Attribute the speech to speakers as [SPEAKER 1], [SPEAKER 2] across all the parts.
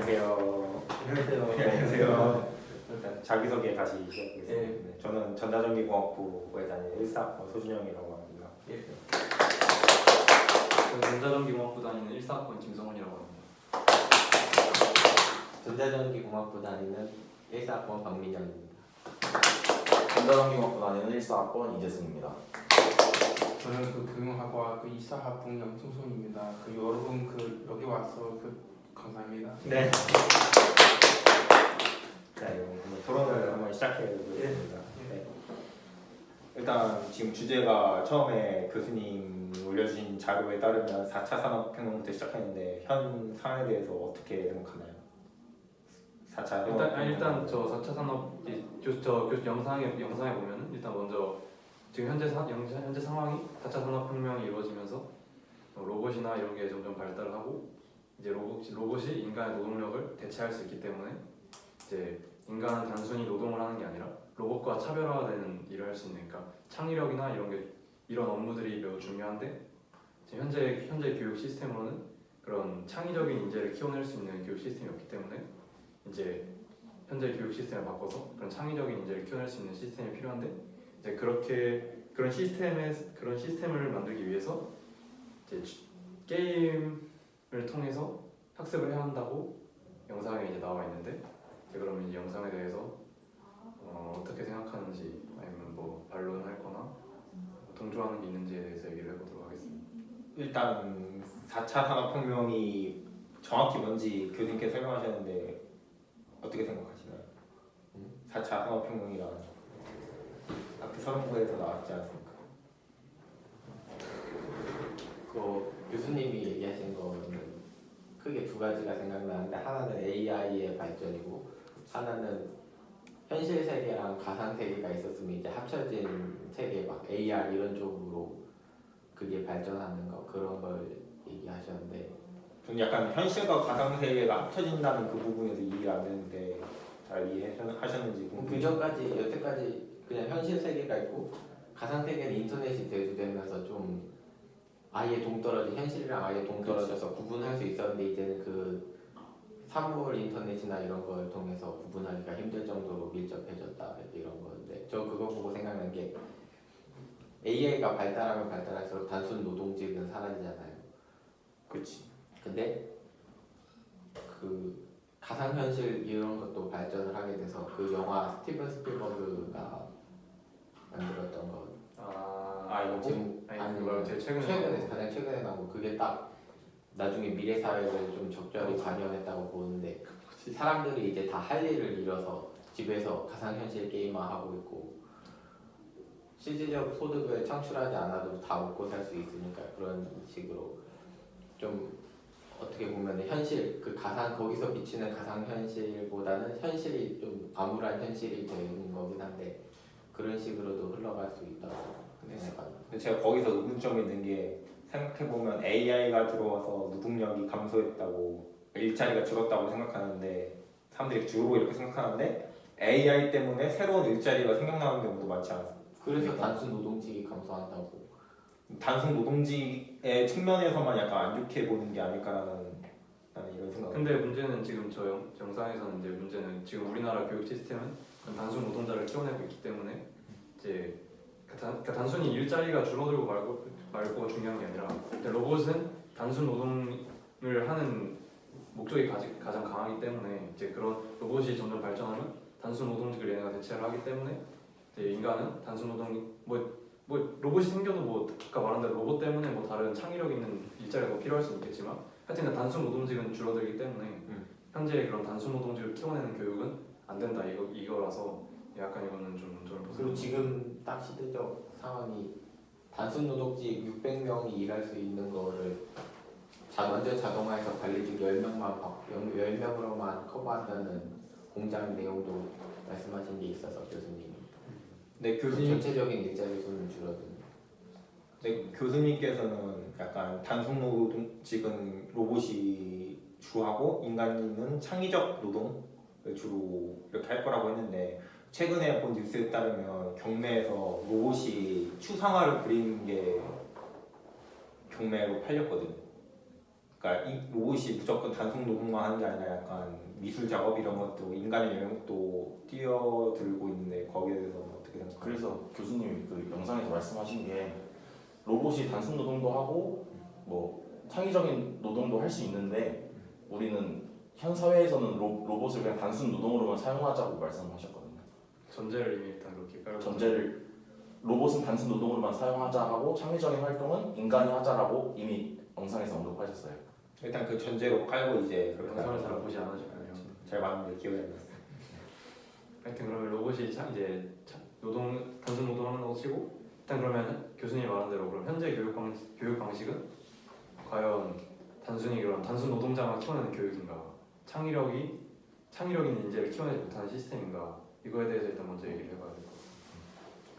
[SPEAKER 1] 안녕하세요.
[SPEAKER 2] 안녕하세요.
[SPEAKER 1] 일단 자기소개 다시 시작하겠습니다. 네, 저는 전자전기공학부에 다니는 1사학번 소준영이라고 합니다.
[SPEAKER 2] 예. 저는 전자전기공학부 다니는 1사학번 김성훈이라고 합니다.
[SPEAKER 3] 전자전기공학부 다니는 1사학번 박민영입니다.
[SPEAKER 4] 전자전기공학부 다니는 1사학번 이재승입니다.
[SPEAKER 5] 저는 교육학과 2사학번 염승손입니다. 여러분 여기 와서 감사합니다.
[SPEAKER 1] 네. 자, 그럼 토론을 한번 시작해 보겠습니다. 네. 일단 지금 주제가 처음에 교수님 올려주신 자료에 따르면 4차 산업혁명부터 시작했는데 현 상황에 대해서 어떻게 생각하나요? 4차
[SPEAKER 2] 일단 저 4차 산업 영상에 보면 일단 먼저 지금 현재 상황이 4차 산업혁명이 이루어지면서 로봇이나 이런 게 점점 발달하고 이제 로봇이 인간의 노동력을 대체할 수 있기 때문에 이제 인간은 단순히 노동을 하는 게 아니라 로봇과 차별화되는 일을 할 수 있는, 그러니까 창의력이나 이런 업무들이 매우 중요한데 지금 현재 교육 시스템으로는 그런 창의적인 인재를 키워낼 수 있는 교육 시스템이 없기 때문에 이제 현재 교육 시스템을 바꿔서 그런 창의적인 인재를 키워낼 수 있는 시스템이 필요한데 이제 그런 시스템을 만들기 위해서 이제 게임을 통해서 학습을 해야 한다고 영상에 이제 나와 있는데 그러면 이 영상에 대해서 어떻게 생각하는지 아니면 뭐 반론할,거나 동조하는 게 있는지에 대해서 얘기를 해보도록 하겠습니다.
[SPEAKER 1] 일단 4차 산업혁명이 정확히 뭔지 교수님께서 설명하셨는데 어떻게 생각하시나요? 4차 산업혁명이라는 앞에 서론부에서 나왔지 않습니까?
[SPEAKER 3] 교수님이 얘기하신 거는 크게 두 가지가 생각나는데 하나는 AI의 발전이고 하나는 현실 세계랑 가상 세계가 있었으면 이제 합쳐진 세계 막 AR 이런 쪽으로 그게 발전하는 거 그런 걸 얘기하셨는데
[SPEAKER 1] 좀 약간 현실과 가상 세계가 합쳐진다는 그 부분에서 이해가 안 되는데 잘 이해하셨는지
[SPEAKER 3] 그 전까지 여태까지 그냥 현실 세계가 있고 가상 세계는 인터넷이 대두되면서 좀 아예 동떨어진 현실이랑 아예 동떨어져서 구분할 수 있었는데 이제는 그 사물 인터넷이나 이런 걸 통해서 구분하기가 힘들 정도로 밀접해졌다 이런 건데 저 그거 보고 생각난 게 AI가 발달하면 발달할수록 단순 노동직은 사라지잖아요.
[SPEAKER 1] 그렇지.
[SPEAKER 3] 근데 그 가상현실 이런 것도 발전을 하게 돼서 그 영화 스티븐 스필버그가 만들었던 거
[SPEAKER 1] 이거
[SPEAKER 3] 지금
[SPEAKER 2] 제일
[SPEAKER 3] 가장 최근에 나온 거 그게 딱 나중에 미래 사회를 좀 적절히 반영했다고 보는데 사람들이 이제 다 할 일을 잃어서 집에서 가상현실 게임만 하고 있고 실질적 소득을 창출하지 않아도 다 먹고 살 수 있으니까 그런 식으로 좀 어떻게 보면 현실 그 가상 거기서 비치는 가상 현실보다는 현실이 좀 암울한 현실이 되는 거긴 한데 그런 식으로도 흘러갈 수 있다고 생각합니다.
[SPEAKER 1] 근데 제가 거기서 의문점이 있는 게 생각해보면 AI가 들어와서 노동력이 감소했다고 일자리가 줄었다고 생각하는데 사람들이 주로 이렇게 생각하는데 AI 때문에 새로운 일자리가 생겨나는 경우도 많지 않습니까?
[SPEAKER 3] 그래서 단순 노동직이 감소한다고.
[SPEAKER 1] 단순 노동직의 측면에서만 약간 안 좋게 보는 게 아닐까라는 이런 생각.
[SPEAKER 2] 근데 문제는 지금 저 영상에서는 이제 문제는 지금 우리나라 교육 시스템은 단순 노동자를 키워내고 있기 때문에 이제 그러니까 단순히 일자리가 줄어들고 말고가 중요한 게 아니라 로봇은 단순 노동을 하는 목적이 가장 강하기 때문에 이제 그런 로봇이 점점 발전하면 단순 노동직을 얘네가 대체를 하기 때문에 이제 인간은 단순 노동 뭐 로봇이 생겨도 뭐 아까 말한 대로 로봇 때문에 뭐 다른 창의력 있는 일자리가 더 필요할 수 있겠지만 하여튼 단순 노동직은 줄어들기 때문에 현재 그런 단순 노동직을 키워내는 교육은 안 된다 이거라서 약간 이거는 좀 문제를 보세요.
[SPEAKER 3] 그리고 지금 딱 시대적 상황이 단순 노동직 600명이 일할 수 있는 거를 완전 자동화해서 관리직 10명으로만 커버한다는 공장 내용도 말씀하신 게 있어서 교수님.
[SPEAKER 1] 네, 교수님
[SPEAKER 3] 전체적인 일자리 수는 줄어드는.
[SPEAKER 1] 네, 교수님께서는 약간 단순 노동직은 로봇이 주하고 인간은 창의적 노동을 주로 이렇게 할 거라고 했는데 최근에 본 뉴스에 따르면 경매에서 로봇이 추상화를 그리는 게 경매로 팔렸거든요. 그러니까 이 로봇이 무조건 단순 노동만 하는 게 아니라 약간 미술 작업 이런 것도 인간의 영역도 뛰어들고 있는데 거기에 대해서 어떻게 생각하세요?
[SPEAKER 4] 그래서 교수님이 그 영상에서 말씀하신 게 로봇이 단순 노동도 하고 뭐 창의적인 노동도 할 수 있는데 우리는 현 사회에서는 로봇을 그냥 단순 노동으로만 사용하자고 말씀하셨거든요.
[SPEAKER 2] 전제를 이미 일단 그렇게 깔고
[SPEAKER 4] 전제를 로봇은 단순 노동으로만 사용하자 하고 창의적인 활동은 인간이 하자라고 이미 영상에서 언급하셨어요.
[SPEAKER 1] 일단 그 전제로 깔고 이제 그렇게
[SPEAKER 2] 영상을
[SPEAKER 1] 하는
[SPEAKER 2] 잘 보지 않으셨군요.
[SPEAKER 1] 잘 봤는데 기억이 안 났어요.
[SPEAKER 2] 하여튼 그러면 로봇이 노동 단순 노동하는 거 치고 일단 그러면 교수님이 말한 대로 그럼 현재 교육 방식은 과연 단순히 그런 단순 노동자만 키워내는 교육인가 창의력인 인재를 키워내지 못하는 시스템인가 이거에 대해서 일단 먼저 얘기를 해봐야 될 것 같아요.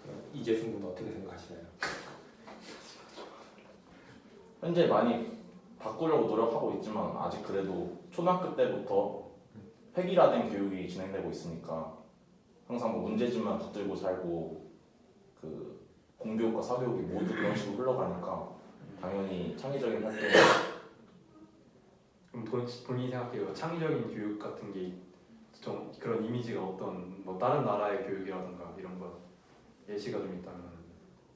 [SPEAKER 1] 그럼 이재승 군은 어떻게 생각하시나요?
[SPEAKER 4] 현재 많이 바꾸려고 노력하고 있지만 아직 그래도 초등학교 때부터 획일화된 교육이 진행되고 있으니까 항상 뭐 문제집만 붙들고 살고 그 공교육과 사교육이 모두 그런 식으로 흘러가니까 당연히 창의적인 활동
[SPEAKER 2] 그럼 본인이 생각해요 창의적인 교육 같은 게 좀 그런 이미지가 어떤 뭐 다른 나라의 교육이라든가 이런 거 예시가 좀 있다면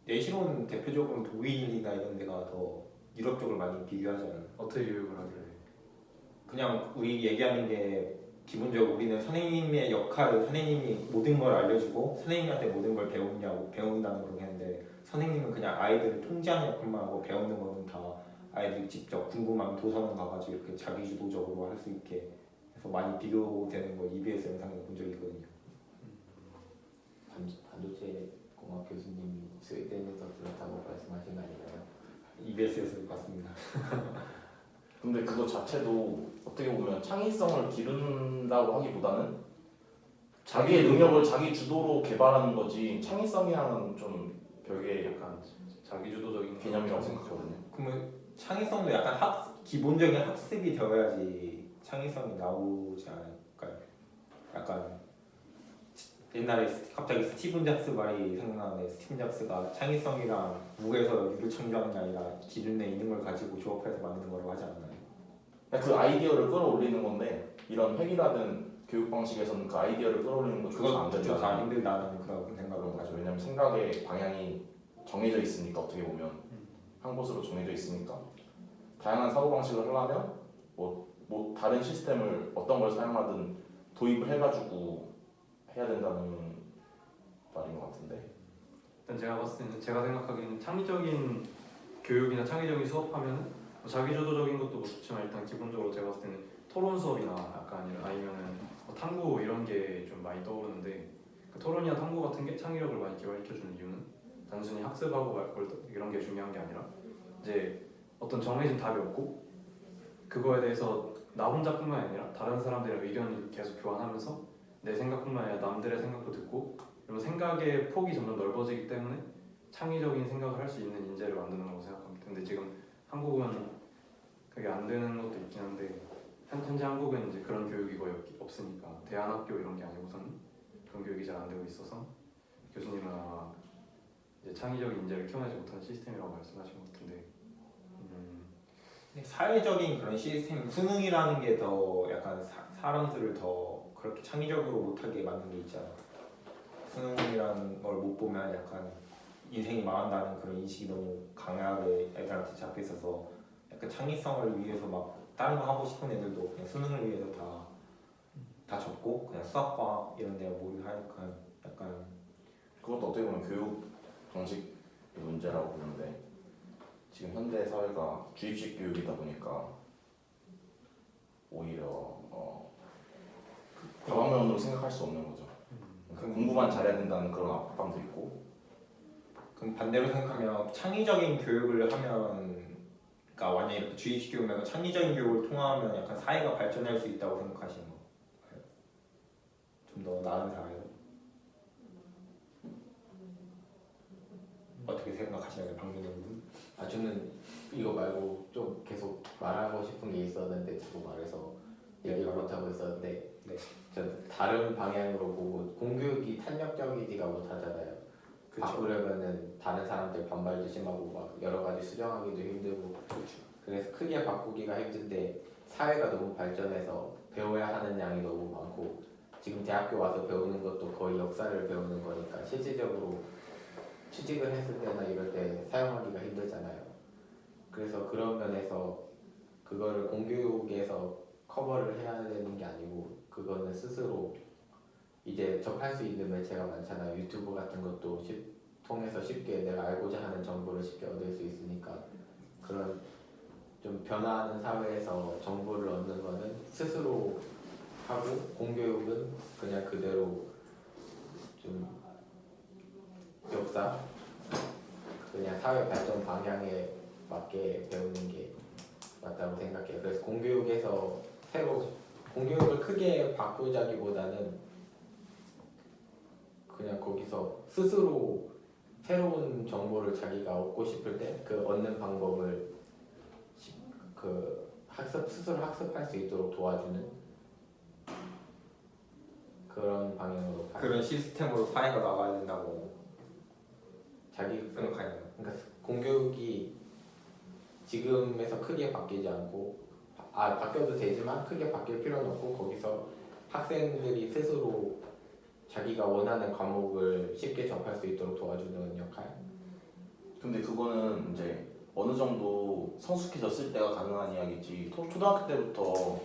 [SPEAKER 1] 내시로는 대표적으로 독일이나 이런 데가 더 유럽 쪽을 많이 비교하잖아요.
[SPEAKER 2] 어떻게 교육을 하길래
[SPEAKER 1] 그냥 우리 얘기하는 게 기본적으로 우리는 선생님의 역할, 선생님이 모든 걸 알려주고 선생님한테 모든 걸 배운다는 그런 게 있는데 선생님은 그냥 아이들을 통제하는 역할만 하고 배우는 거는 다 아이들이 직접 궁금하면 도서관 가가지고 이렇게 자기주도적으로 할 수 있게 해서 많이 비교되는 거 EBS 영상에서 본 적이 있거든요.
[SPEAKER 3] 반도체 공학 교수님이 스웨덴에서 그렇다고 말씀하신 거 아닌가요?
[SPEAKER 1] EBS에서 봤습니다.
[SPEAKER 4] 근데 그거 자체도 어떻게 보면 창의성을 기른다고 하기보다는 자기의 능력을 자기 주도로 개발하는 거지 창의성이랑은 좀 별개의
[SPEAKER 2] 약간 자기주도적인
[SPEAKER 4] 개념이라고 생각하거든요.
[SPEAKER 1] 그러면 창의성도 약간 기본적인 학습이 되어야지 창의성이 나오지 않을까요? 약간 옛날에 갑자기 스티븐 잡스 말이 생각나는데 스티븐 잡스가 창의성이랑 무에서 유를 창조하는 게 아니라 기존에 있는 걸 가지고 조합해서 만드는 거라고 하지 않나요?
[SPEAKER 4] 그 아이디어를 끌어올리는 건데 이런 획일화된 교육 방식에서는 그 아이디어를 끌어올리는 거 조차 안
[SPEAKER 1] 그것도 다
[SPEAKER 4] 된다.
[SPEAKER 1] 힘들다는 그런 생각을
[SPEAKER 4] 그런 거죠.
[SPEAKER 1] 가지고
[SPEAKER 4] 왜냐면 생각의 방향이 정해져 있으니까 어떻게 보면 한 곳으로 정해져 있으니까 다양한 사고 방식을 하려면 뭐 다른 시스템을 어떤 걸 사용하든 도입을 해가지고 해야 된다는 말인 것 같은데.
[SPEAKER 2] 일단 제가 봤을 때는 제가 생각하기에는 창의적인 교육이나 창의적인 수업하면 뭐 자기주도적인 것도 뭐 좋지만 일단 기본적으로 제가 봤을 때는 토론 수업이나 약간 아니면은 뭐 탐구 이런 게 좀 많이 떠오르는데 그 토론이나 탐구 같은 게 창의력을 많이 기화시켜주는 이유는 단순히 학습하고 이런 게 중요한 게 아니라 이제 어떤 정해진 답이 없고 그거에 대해서 나 혼자뿐만 아니라 다른 사람들의 의견을 계속 교환하면서 내 생각뿐만 아니라 남들의 생각도 듣고 그리고 생각의 폭이 점점 넓어지기 때문에 창의적인 생각을 할 수 있는 인재를 만드는 거라고 생각합니다. 근데 지금 한국은 그게 안 되는 것도 있긴 한데 현재 한국은 이제 그런 교육이 거의 없으니까 대안학교 이런 게 아니고서는 그런 교육이 잘 안 되고 있어서 교수님은 아마 이제 창의적인 인재를 키워내지 못하는 시스템이라고 말씀하신 것 같은데
[SPEAKER 1] 사회적인 그런 시스템 수능이라는 게 더 약간 사람들을 더 그렇게 창의적으로 못하게 만든 게 있잖아. 수능이라는 걸 못 보면 약간 인생이 망한다는 그런 인식이 너무 강하게 애들한테 잡혀 있어서 약간 창의성을 위해서 막 다른 거 하고 싶은 애들도 그냥 수능을 위해서 다 접고 그냥 수학과학 이런 데 몰입하니까 약간
[SPEAKER 4] 그것도 어떻게 보면 교육 방식 문제라고 보는데 지금 현대 사회가 주입식 교육이다 보니까 오히려 과학면으로 생각할 수 없는 거죠. 그러니까 공부만 잘해야 된다는 그런 압박감도 있고.
[SPEAKER 1] 그럼 반대로 생각하면 창의적인 교육을 하면 그러니까 완전히 이렇게 주입식 교육 말고 창의적인 교육을 통하면 약간 사회가 발전할 수 있다고 생각하시는 거예요? 좀 더 나은 사회로? 어떻게 생각하시나요, 박민영님?
[SPEAKER 3] 저는 이거 말고 좀 계속 말하고 싶은 게 있었는데 자꾸 말해서 얘기를 못하고 있었는데
[SPEAKER 1] 네.
[SPEAKER 3] 전 다른 방향으로 보고 공교육이 탄력적이지가 못하잖아요. 바꾸려면은 다른 사람들 반발도 심하고 막 여러 가지 수정하기도 힘들고 그래서 크게 바꾸기가 힘든데 사회가 너무 발전해서 배워야 하는 양이 너무 많고 지금 대학교 와서 배우는 것도 거의 역사를 배우는 거니까 실질적으로 취직을 했을 때나 이럴 때 사용하기가 힘들잖아요. 그래서 그런 면에서 그거를 공교육에서 커버를 해야 되는 게 아니고 그거는 스스로 이제 접할 수 있는 매체가 많잖아요. 유튜브 같은 것도 통해서 쉽게 내가 알고자 하는 정보를 쉽게 얻을 수 있으니까 그런 좀 변화하는 사회에서 정보를 얻는 거는 스스로 하고 공교육은 그냥 그대로 좀 역사 그냥 사회 발전 방향에 맞게 배우는 게 맞다고 생각해요. 그래서 공교육에서 공교육을 크게 바꾸자기보다는 그냥 거기서 스스로 새로운 정보를 자기가 얻고 싶을 때 그 얻는 방법을 스스로 학습할 수 있도록 도와주는 그런 방향으로
[SPEAKER 1] 그런 시스템으로 사회가 나가야 된다고
[SPEAKER 3] 자기
[SPEAKER 1] 생각하는.
[SPEAKER 3] 그러니까 공교육이 지금에서 크게 바뀌지 않고 바뀌어도 되지만 크게 바뀔 필요는 없고 거기서 학생들이 스스로 자기가 원하는 과목을 쉽게 접할 수 있도록 도와주는 역할.
[SPEAKER 4] 근데 그거는 이제 어느 정도 성숙해졌을 때가 가능한 이야기지 초등학교 때부터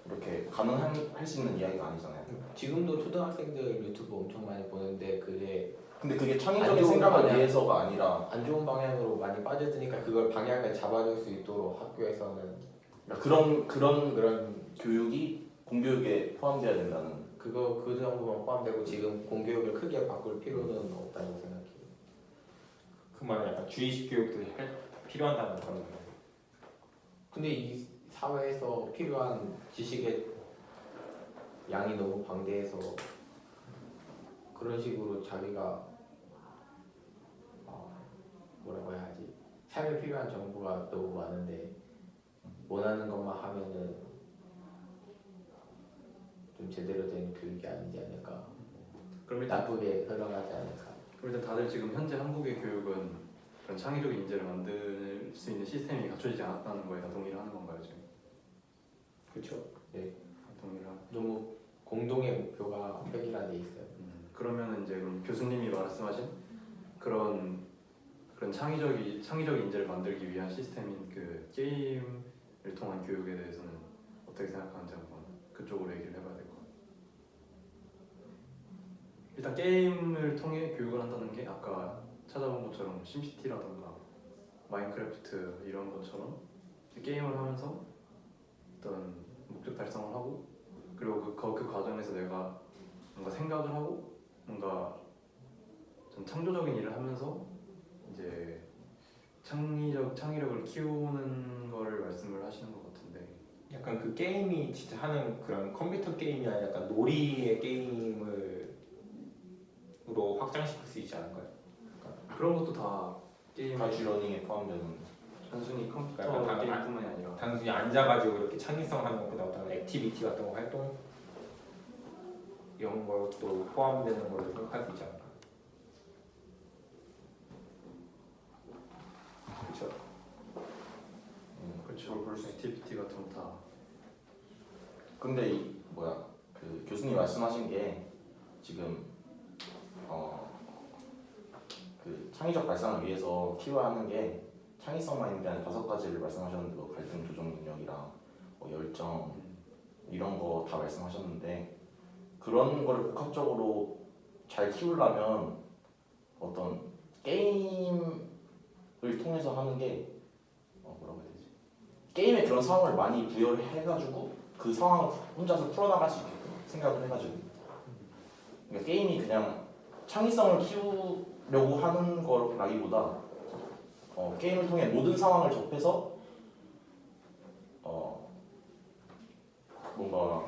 [SPEAKER 4] 이렇게 가능할 수 있는 이야기가 아니잖아요.
[SPEAKER 3] 지금도 초등학생들 유튜브 엄청 많이 보는데
[SPEAKER 4] 근데 그게
[SPEAKER 3] 안
[SPEAKER 4] 창의적인
[SPEAKER 3] 좋은
[SPEAKER 4] 생각을
[SPEAKER 3] 방향.
[SPEAKER 4] 위해서가 아니라
[SPEAKER 3] 안 좋은 방향으로 많이 빠져드니까 그걸 방향을 잡아줄 수 있도록 학교에서는
[SPEAKER 4] 그런 교육이 공교육에 포함되어야 된다는.
[SPEAKER 3] 그 정도만 포함되고 지금 공교육을 크게 바꿀 필요는 없다고 생각해요.
[SPEAKER 1] 그 말은 약간 주의식 교육도 필요하다는 그런 거예요.
[SPEAKER 3] 근데 이 사회에서 필요한 지식의 양이 너무 방대해서 그런 식으로 자기가 뭐라고 해야 하지? 삶에 필요한 정보가 너무 많은데 원하는 것만 하면은 좀 제대로 된 교육이 아니지 않을까?
[SPEAKER 2] 그럼 일단
[SPEAKER 3] 나쁘게 흘러가지 않을까?
[SPEAKER 2] 다들 지금 현재 한국의 교육은 그런 창의적인 인재를 만들 수 있는 시스템이 갖춰지지 않았다는 거에 다 동의를 하는 건가요 지금?
[SPEAKER 3] 그렇죠. 네.
[SPEAKER 2] 동의를 하고.
[SPEAKER 3] 너무 공동의 목표가 획일화돼 있어요.
[SPEAKER 2] 그러면 이제 그럼 교수님이 말씀하신 그런 창의적인 인재를 만들기 위한 시스템인 그 게임을 통한 교육에 대해서는 어떻게 생각하는지 한번 그쪽으로 얘기를 해봐야 될 것 같아요. 일단 게임을 통해 교육을 한다는 게 아까 찾아본 것처럼 심시티라던가 마인크래프트 이런 것처럼 게임을 하면서 어떤 목적 달성을 하고 그리고 그 과정에서 내가 뭔가 생각을 하고 뭔가 좀 창조적인 일을 하면서 이제 창의력을 키우는 거를 말씀을 하시는 것 같은데
[SPEAKER 1] 약간 그 게임이 진짜 하는 그런 컴퓨터 게임이 아니라 약간 놀이의 게임으로 확장시킬 수 있지 않을까요?
[SPEAKER 2] 그런 것도 다 게임
[SPEAKER 4] 가주러닝에 포함되는.
[SPEAKER 2] 단순히 컴퓨터
[SPEAKER 1] 약간
[SPEAKER 2] 게임뿐만이 아니라
[SPEAKER 1] 단순히 앉아가지고 이렇게 창의성 하는 것보다 어떤 액티비티 같은 거 활동 이런 것도 포함되는 걸로 생각할 수 있지 않을까? 그렇죠.
[SPEAKER 2] 그렇죠. 그럴 수 액티비티 같은 거 다
[SPEAKER 4] 근데 그 교수님 말씀하신 게 지금 그 창의적 발상을 위해서 키워야 하는 게 창의성만에 대한 5가지를 말씀하셨는데 갈등 조정 능력이랑 열정 이런 거 다 말씀하셨는데 그런 거를 복합적으로 잘 키우려면 어떤 게임을 통해서 하는 게 뭐라고 해야 되지? 게임에 그런 상황을 많이 부여를 해가지고 그 상황을 혼자서 풀어나갈 수 있게끔 생각을 해가지고 그러니까 게임이 그냥 창의성을 키우려고 하는 거라기보다 게임을 통해 모든 상황을 접해서 뭔가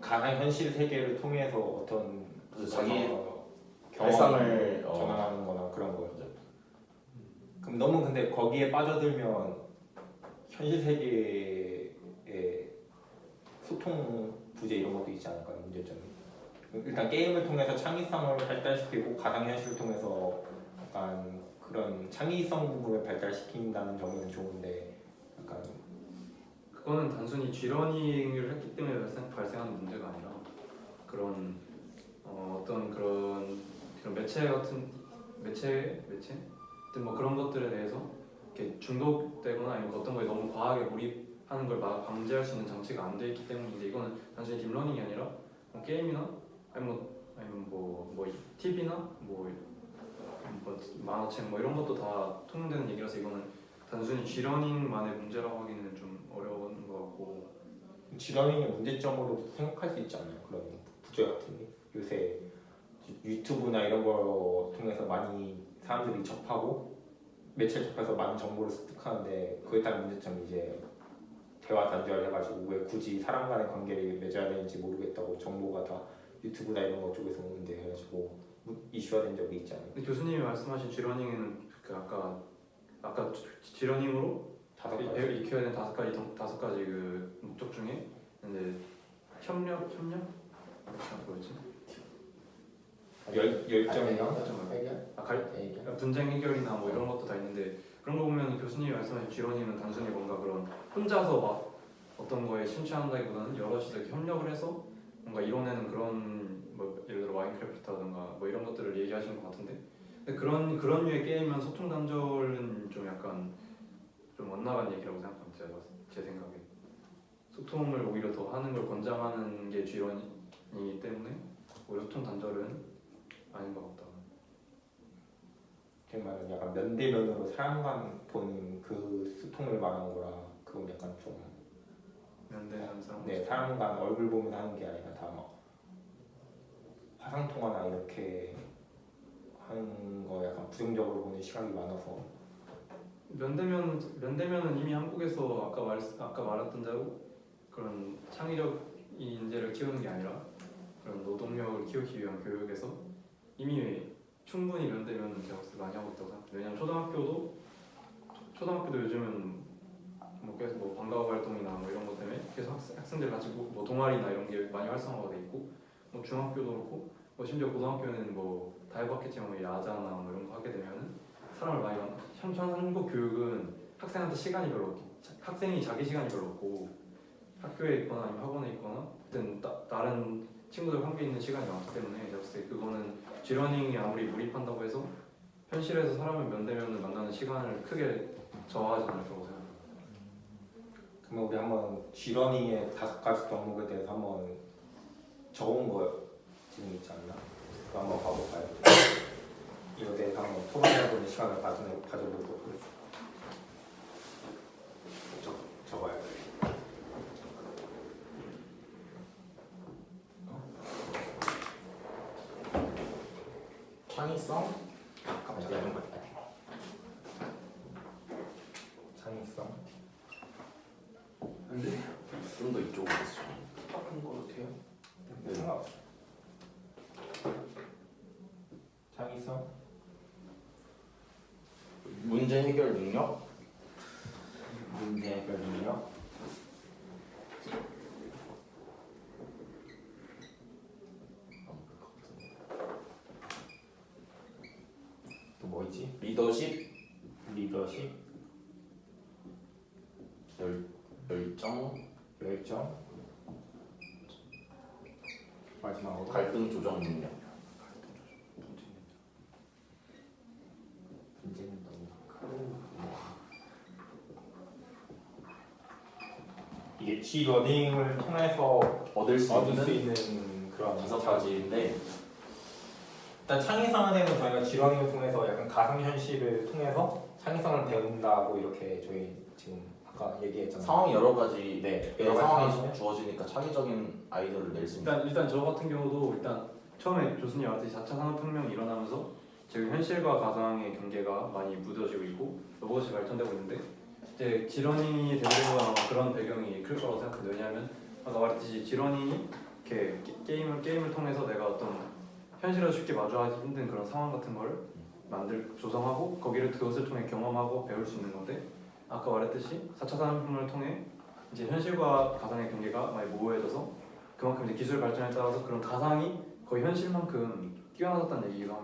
[SPEAKER 1] 가상 현실 세계를 통해서 어떤
[SPEAKER 4] 자기의
[SPEAKER 1] 경험을
[SPEAKER 4] 발상을
[SPEAKER 1] 전환하는 거나 그런 거죠. 그럼 너무 근데 거기에 빠져들면 현실 세계의 소통 부재 이런 것도 있지 않을까요? 문제점이. 일단 게임을 통해서 창의성을 발달시키고 가상 현실을 통해서 약간 그런 창의성 부분을 발달시킨다는 점은 좋은데 약간
[SPEAKER 2] 그거는 단순히 G러닝을 했기 때문에 발생하는 문제가 아니라 그런 어떤 그런 매체 같은 매체 하여튼 뭐 그런 것들에 대해서 이렇게 중독되거나 아니면 어떤 거에 너무 과하게 몰입하는 걸 방지할 수 있는 장치가 안 돼 있기 때문인데 이거는 단순히 딥러닝이 아니라 뭐 게임이나 아니면 뭐 TV나 뭐 만화책 뭐 이런 것도 다 통용되는 얘기라서 이거는 단순히 G러닝만의 문제라고 하기는 좀 어려운 것 같고
[SPEAKER 1] G러닝의 문제점으로 생각할 수 있지 않나요? 그런 부재 같은 게 요새 유튜브나 이런 걸 통해서 많이 사람들이 접하고 매체를 접해서 많은 정보를 습득하는데 그에 따른 문제점이 이제 대화 단절을 해가지고 왜 굳이 사람 간의 관계를 맺어야 되는지 모르겠다고 정보가 다 유튜브나 이런 것 쪽에서 오는데 해가지고 이슈화 된 적이 있잖아요.
[SPEAKER 2] 근데 교수님이 말씀하신 G러닝에는 그 아까 G러닝으로
[SPEAKER 1] 다섯 가지.
[SPEAKER 2] 익혀야 되는 다섯 가지 그 목적 중에 이제 협력 뭐였지?
[SPEAKER 1] 열정이나
[SPEAKER 3] 해결?
[SPEAKER 2] 분쟁 해결이나 뭐 이런 것도 다 있는데 그런 거 보면 교수님이 말씀하신 G러닝은 단순히 뭔가 그런 혼자서 막 어떤 거에 심취한다기보다는 여럿이서 협력을 해서 뭔가 이뤄내는 그런 뭐 예를 들어 마인크래프트라든가 뭐 이런 것들을 얘기하시는 것 같은데 근데 그런 류의 게임은 소통 단절은 좀 약간 좀 엇나간 얘기라고 생각합니다. 제 생각에 소통을 오히려 더 하는 걸 권장하는 게 G러닝이기 때문에 오히려 소통 단절은 아닌 것 같다.
[SPEAKER 1] 정말 약간 면대면으로 사람 간 보는 그 소통을 말하는 거라 그건 약간 좀
[SPEAKER 2] 면대하는 사람.
[SPEAKER 1] 네, 사람 간 얼굴 보면서 하는 게 아니라 다 막 화상 통화나 이렇게 하는 거 약간 부정적으로 보는 시각이 많아서
[SPEAKER 2] 면대면은 이미 한국에서 아까 말했던 대로 그런 창의적 인재를 키우는 게 아니라 그런 노동력을 키우기 위한 교육에서 이미 충분히 면대면은 제가 봤을 때 많이 하고 있다고 생각해요. 왜냐면 초등학교도 요즘은 뭐 계속 뭐 방과후 활동이나 뭐 이런 것 때문에 계속 학생들 같이 뭐 동아리나 이런 게 많이 활성화가 돼 있고 뭐 중학교도 그렇고 뭐 심지어 고등학교는 뭐 다 해봤겠지만 뭐 야자나 뭐 이런 거 하게 되면은 사람을 많이 만나. 한국 교육은 학생한테 시간이 별로 없고 학생이 자기 시간이 별로 없고 학교에 있거나 아니면 학원에 있거나 하여튼 다른 친구들 함께 있는 시간이 많기 때문에 제가 봤을 때 그거는 G러닝이 아무리 몰입한다고 해서 현실에서 사람을 면대면을 만나는 시간을 크게 저하하지 않을 거라고 생각합니다.
[SPEAKER 1] 그러면 우리 한번 G러닝의 5가지 덕목에 대해서 한번 적어온 거 지금 있지 않나? 그거 한번 봐볼까요? 이거에 대해서 한번 토론해보는 시간을 가져보도록 하겠습니다. 적어야 돼.
[SPEAKER 3] 창의성?
[SPEAKER 1] 갑자기 하는 거야. 창의성.
[SPEAKER 5] 안 돼?
[SPEAKER 4] 좀 더 이쪽으로 했어.
[SPEAKER 5] 바꾼 거 돼요?
[SPEAKER 1] 네. 상관없어. 창의성.
[SPEAKER 4] 문제 해결 능력,
[SPEAKER 1] 문제 해결 능력. 또 뭐 있지?
[SPEAKER 4] 리더십,
[SPEAKER 1] 리더십,
[SPEAKER 4] 열정,
[SPEAKER 1] 마지막으로
[SPEAKER 4] 갈등 조정 능력.
[SPEAKER 1] 문제는 너무 이게 G러닝을 통해서
[SPEAKER 4] 얻을 수
[SPEAKER 1] 얻을 수
[SPEAKER 4] 있는
[SPEAKER 1] 있는 그런
[SPEAKER 4] 5가지인데
[SPEAKER 1] 일단 창의성에는 저희가 G러닝을 통해서 약간 가상현실을 통해서 창의성을 배운다고 이렇게 저희 지금 아까 얘기했잖아요.
[SPEAKER 4] 상황이 여러 가지
[SPEAKER 1] 네,
[SPEAKER 4] 여러
[SPEAKER 1] 여러 가지
[SPEAKER 4] 상황이
[SPEAKER 1] 상황이
[SPEAKER 4] 주어지니까 창의적인 아이디어를 낼 수 있는.
[SPEAKER 2] 일단 저 같은 경우도 일단 처음에 교수님 말했듯이 4차 산업혁명이 일어나면서 지금 현실과 가상의 경계가 많이 무뎌지고 있고 로봇이 발전되고 있는데 이제 G러닝이 되려고 아마 그런 배경이 클 거라고 생각해요. 왜냐하면 아까 말했듯이 G러닝이 이렇게 게임을 통해서 내가 어떤 현실에서 쉽게 마주하기 힘든 그런 상황 같은 걸 조성하고 그것을 통해 경험하고 배울 수 있는 건데 아까 말했듯이 4차 산업혁명을 통해 이제 현실과 가상의 경계가 많이 모호해져서 그만큼 이제 기술 발전에 따라서 그런 가상이 거의 현실만큼 뛰어나졌다는 얘기가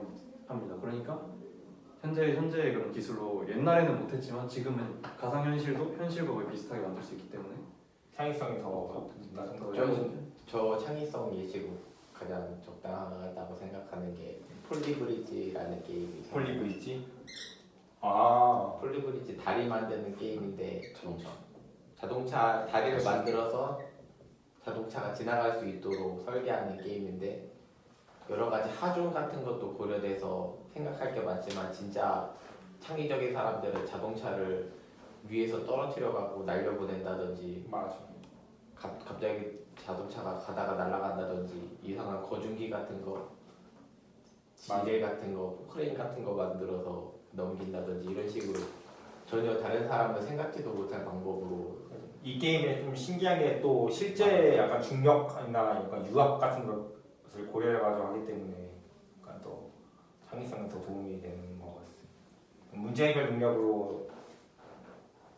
[SPEAKER 2] 합니다. 그러니까 현재의 그런 기술로 옛날에는 못했지만 지금은 가상현실도 현실과 거의 비슷하게 만들 수 있기 때문에
[SPEAKER 1] 창의성이 더 낮은
[SPEAKER 2] 더
[SPEAKER 1] 거죠.
[SPEAKER 2] 훨씬
[SPEAKER 3] 저 창의성 예시로 가장 적당하다고 생각하는 게 폴리브리지라는 게임이 있어요.
[SPEAKER 1] 폴리브리지. 아,
[SPEAKER 3] 폴리브리지 다리 만드는 게임인데
[SPEAKER 4] 자동차.
[SPEAKER 3] 자동차 다리를 만들어서 자동차가 지나갈 수 있도록 설계하는 게임인데 여러 가지 하중 같은 것도 고려돼서 생각할 게 많지만 진짜 창의적인 사람들은 자동차를 위에서 떨어뜨려 갖고 날려보낸다든지
[SPEAKER 1] 맞아.
[SPEAKER 3] 갑자기 자동차가 가다가 날아간다든지 이상한 거중기 같은 거 지뢰 같은 거 포크레인 같은 거 만들어서 넘긴다든지 이런 식으로 전혀 다른 사람은 생각지도 못할 방법으로
[SPEAKER 1] 이 게임에 좀 신기한 게 또 실제 약간 중력이나 약간 유압 같은 것을 고려해가지고 하기 때문에 약간 더 창의성에 더 도움이 되는 것 같습니다. 문제 해결 능력으로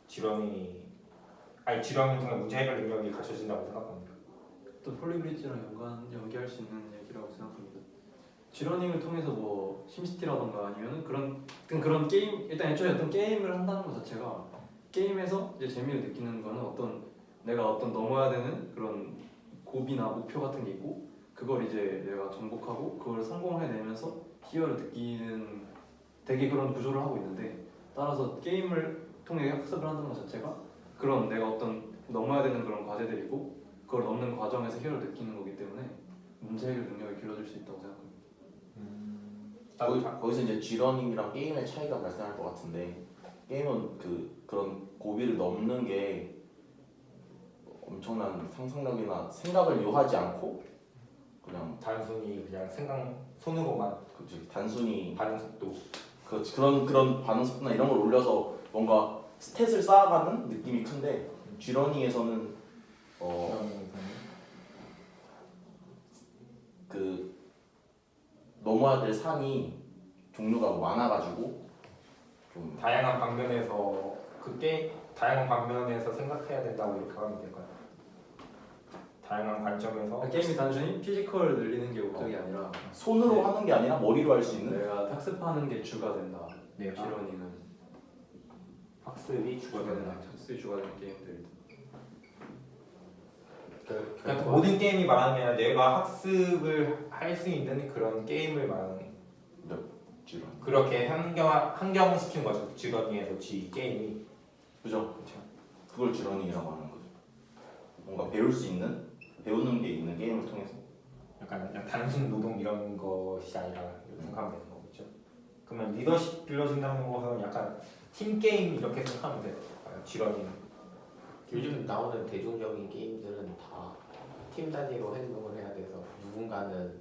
[SPEAKER 1] 지렁이 통해 문제 해결 능력이 갖춰진다고 생각합니다.
[SPEAKER 2] 또 폴리브리지랑 연계할 수 있는 얘기라고 생각합니다. 지러닝을 통해서 뭐 심시티라던가 아니면 그런 게임 일단 애초에 어떤 게임을 한다는 것 자체가 게임에서 이제 재미를 느끼는 거는 내가 넘어야 되는 그런 고비나 목표 같은 게 있고 그걸 이제 내가 정복하고 그걸 성공해내면서 희열을 느끼는 되게 그런 구조를 하고 있는데 따라서 게임을 통해 학습을 한다는 것 자체가 그런 내가 넘어야 되는 그런 과제들이고 그걸 넘는 과정에서 희열을 느끼는 거기 때문에 문제 해결 능력이 길러질 수 있다고 생각합니다.
[SPEAKER 4] 거기서 이제 G러닝이랑 게임의 차이가 발생할 것 같은데 게임은 그런 고비를 넘는 게 엄청난 상상력이나 생각을 요하지 않고 그냥
[SPEAKER 1] 단순히 그냥 손으로만
[SPEAKER 4] 그치, 단순히
[SPEAKER 1] 반응 속도.
[SPEAKER 4] 그런 반응 속도나 이런 걸 올려서 뭔가 스탯을 쌓아가는 느낌이 큰데 G러닝에서는 넘어야 될 산이 종류가 많아가지고 좀
[SPEAKER 1] 다양한 방면에서 다양한 방면에서 생각해야 된다고 이렇게 하면 될까요? 다양한 관점에서
[SPEAKER 2] 게임이 단순히 피지컬 늘리는 게 목적이 아니라
[SPEAKER 4] 손으로
[SPEAKER 2] 네.
[SPEAKER 4] 하는 게 아니라 머리로 할 수 있는
[SPEAKER 2] 내가 학습하는 게 주가 된다.
[SPEAKER 1] 네,
[SPEAKER 2] 지러닝은
[SPEAKER 1] 학습이 주가 된다.
[SPEAKER 2] 학습이 주가 되는 게임들.
[SPEAKER 1] 그러니까 모든 게임이 말하는 게 아니라 내가 학습을 할 수 있는 그런 게임을 말하는
[SPEAKER 4] G러닝.
[SPEAKER 1] 그렇게 환경시킨 거죠. 지러닝에서 게임이.
[SPEAKER 4] 그죠?
[SPEAKER 1] 그렇죠.
[SPEAKER 4] 그걸 G러닝이라고 하는 거죠. 뭔가 배우는 게 있는 게임을 통해서
[SPEAKER 1] 약간 그냥 단순 노동 이런 것이 아니라 이렇게 생각하면 되는 거겠죠. 그러면 리더십 길러진다는 것은 약간 팀 게임 이렇게 생각하면 돼요. 지러닝.
[SPEAKER 3] 요즘 나오는 대중적인 게임들은 다 팀 단위로 행동을 해야 돼서 누군가는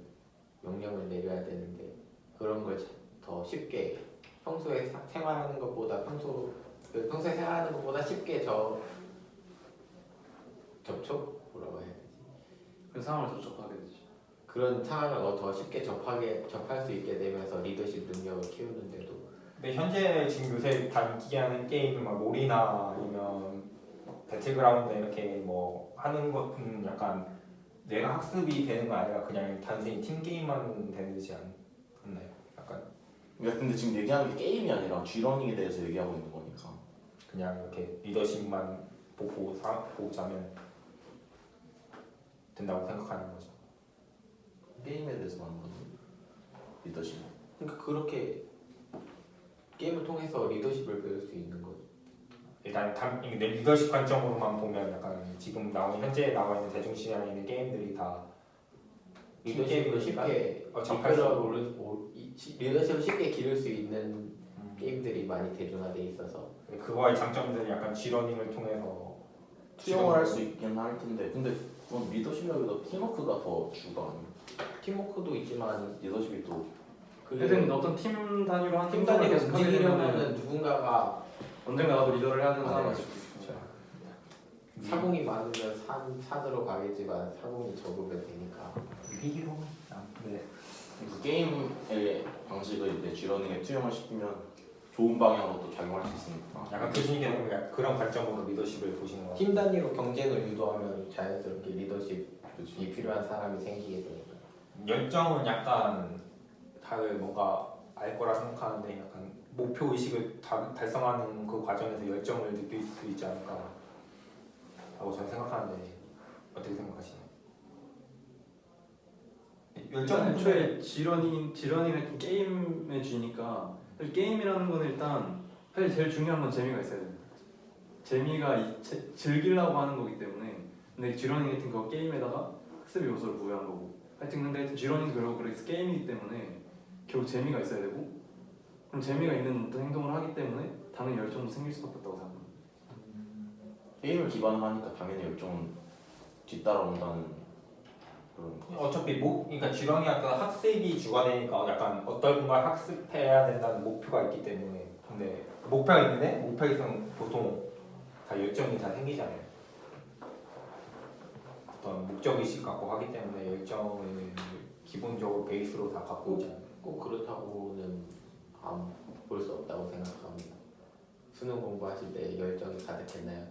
[SPEAKER 3] 명령을 내려야 되는데 그런 걸 더 쉽게 평소에 생활하는 것보다 평소에 생활하는 것보다 쉽게 뭐라고 해야 되지?
[SPEAKER 2] 그 상황을 접촉하게 되지.
[SPEAKER 3] 그런 상황을 더 쉽게 접할 수 있게 되면서 리더십 능력을 키우는데도
[SPEAKER 1] 근데 현재 지금 요새 단기 하는 게임은 막 롤이나 아니면 배틀그라운드 이렇게 뭐 하는 것은 약간 내가 학습이 되는 거 아니라 그냥 단순히 팀 게임만 되지 않나요? 약간
[SPEAKER 4] 그러니까 근데 지금 얘기하는 게 게임이 아니라 G러닝에 대해서 얘기하고 있는 거니까
[SPEAKER 1] 그냥 이렇게 리더십만 보자면 된다고 생각하는 거죠.
[SPEAKER 4] 게임에 대해서 하는 거는 리더십.
[SPEAKER 3] 그러니까 그렇게 게임을 통해서 리더십을 배울 수 있는 거죠.
[SPEAKER 1] 일단 내 리더십 관점으로만 보면 약간 지금 현재 나와 있는 대중시장에 있는 게임들이 다
[SPEAKER 3] 리더십을 쉽게 리더십을 쉽게 기를 수 있는 게임들이 많이 대중화돼 있어서
[SPEAKER 1] 그거의 장점들은 약간 G러닝을 통해서
[SPEAKER 4] 투영을 할 수 있긴 할 텐데 근데 그건 리더십이라기보다 팀워크가 더 주가 아니에요.
[SPEAKER 3] 팀워크도 있지만
[SPEAKER 4] 리더십이 또
[SPEAKER 2] 하여튼 어떤 팀 단위로 하는
[SPEAKER 3] 팀
[SPEAKER 2] 행동을
[SPEAKER 3] 단위로
[SPEAKER 2] 계속 하게 되면은
[SPEAKER 3] 움직이려면은 누군가가
[SPEAKER 2] 언젠가 나도 리더를 해야 되는
[SPEAKER 3] 아,
[SPEAKER 2] 상황이
[SPEAKER 3] 네.
[SPEAKER 2] 있을
[SPEAKER 3] 사공이 많으면 산으로 가겠지만 사공이 적으면 되니까
[SPEAKER 1] 위기로 네.
[SPEAKER 4] 그 게임의 방식을 이제 G러닝에 투영을 시키면 좋은 방향으로 또 작용할 수 있으니까.
[SPEAKER 1] 약간 교수님께서 그런 관점으로 리더십을 보시는 것
[SPEAKER 3] 팀 단위로 경쟁을 유도하면 자연스럽게 리더십이
[SPEAKER 4] 그렇지.
[SPEAKER 3] 필요한 사람이 생기게 되니까
[SPEAKER 1] 열정은 약간 다들 뭔가 알 거라 생각하는데 약간 목표 의식을 달성하는 그 과정에서 열정을 느낄 수 있지 않을까 라고 저는 생각하는데 어떻게 생각하시나요? 열정은
[SPEAKER 2] 애초에 지런이가 좀 게임의 주니까 사실 게임이라는 거는 일단 사실 제일 중요한 건 재미가 있어야 됩니다. 재미가 즐기려고 하는 거기 때문에 근데 지런이 같은 거 게임에다가 학습 요소를 부여한 거고 하여튼 근데 지런이도 결국 그래서 게임이기 때문에 결국 재미가 있어야 되고 그럼 재미가 있는 어떤 행동을 하기 때문에 당연히 열정도 생길 수밖에 없다고 생각합니다.
[SPEAKER 4] 게임을 기반으로 하니까 당연히 열정은 뒤따라온다는 그런.
[SPEAKER 1] 어차피 그러니까 지렁이가 그 학습이 주가 되니까 약간 어떤 걸 학습해야 된다는 목표가 있기 때문에 근데 목표가 있는데 목표가 있으면 보통 다 열정이 다 생기잖아요. 어떤 목적의식 갖고 하기 때문에 열정을 기본적으로 베이스로 다 갖고 있잖아요.
[SPEAKER 3] 꼭 그렇다고는 볼 수 없다고 생각합니다. 수능 공부하실 때 열정이 가득했나요?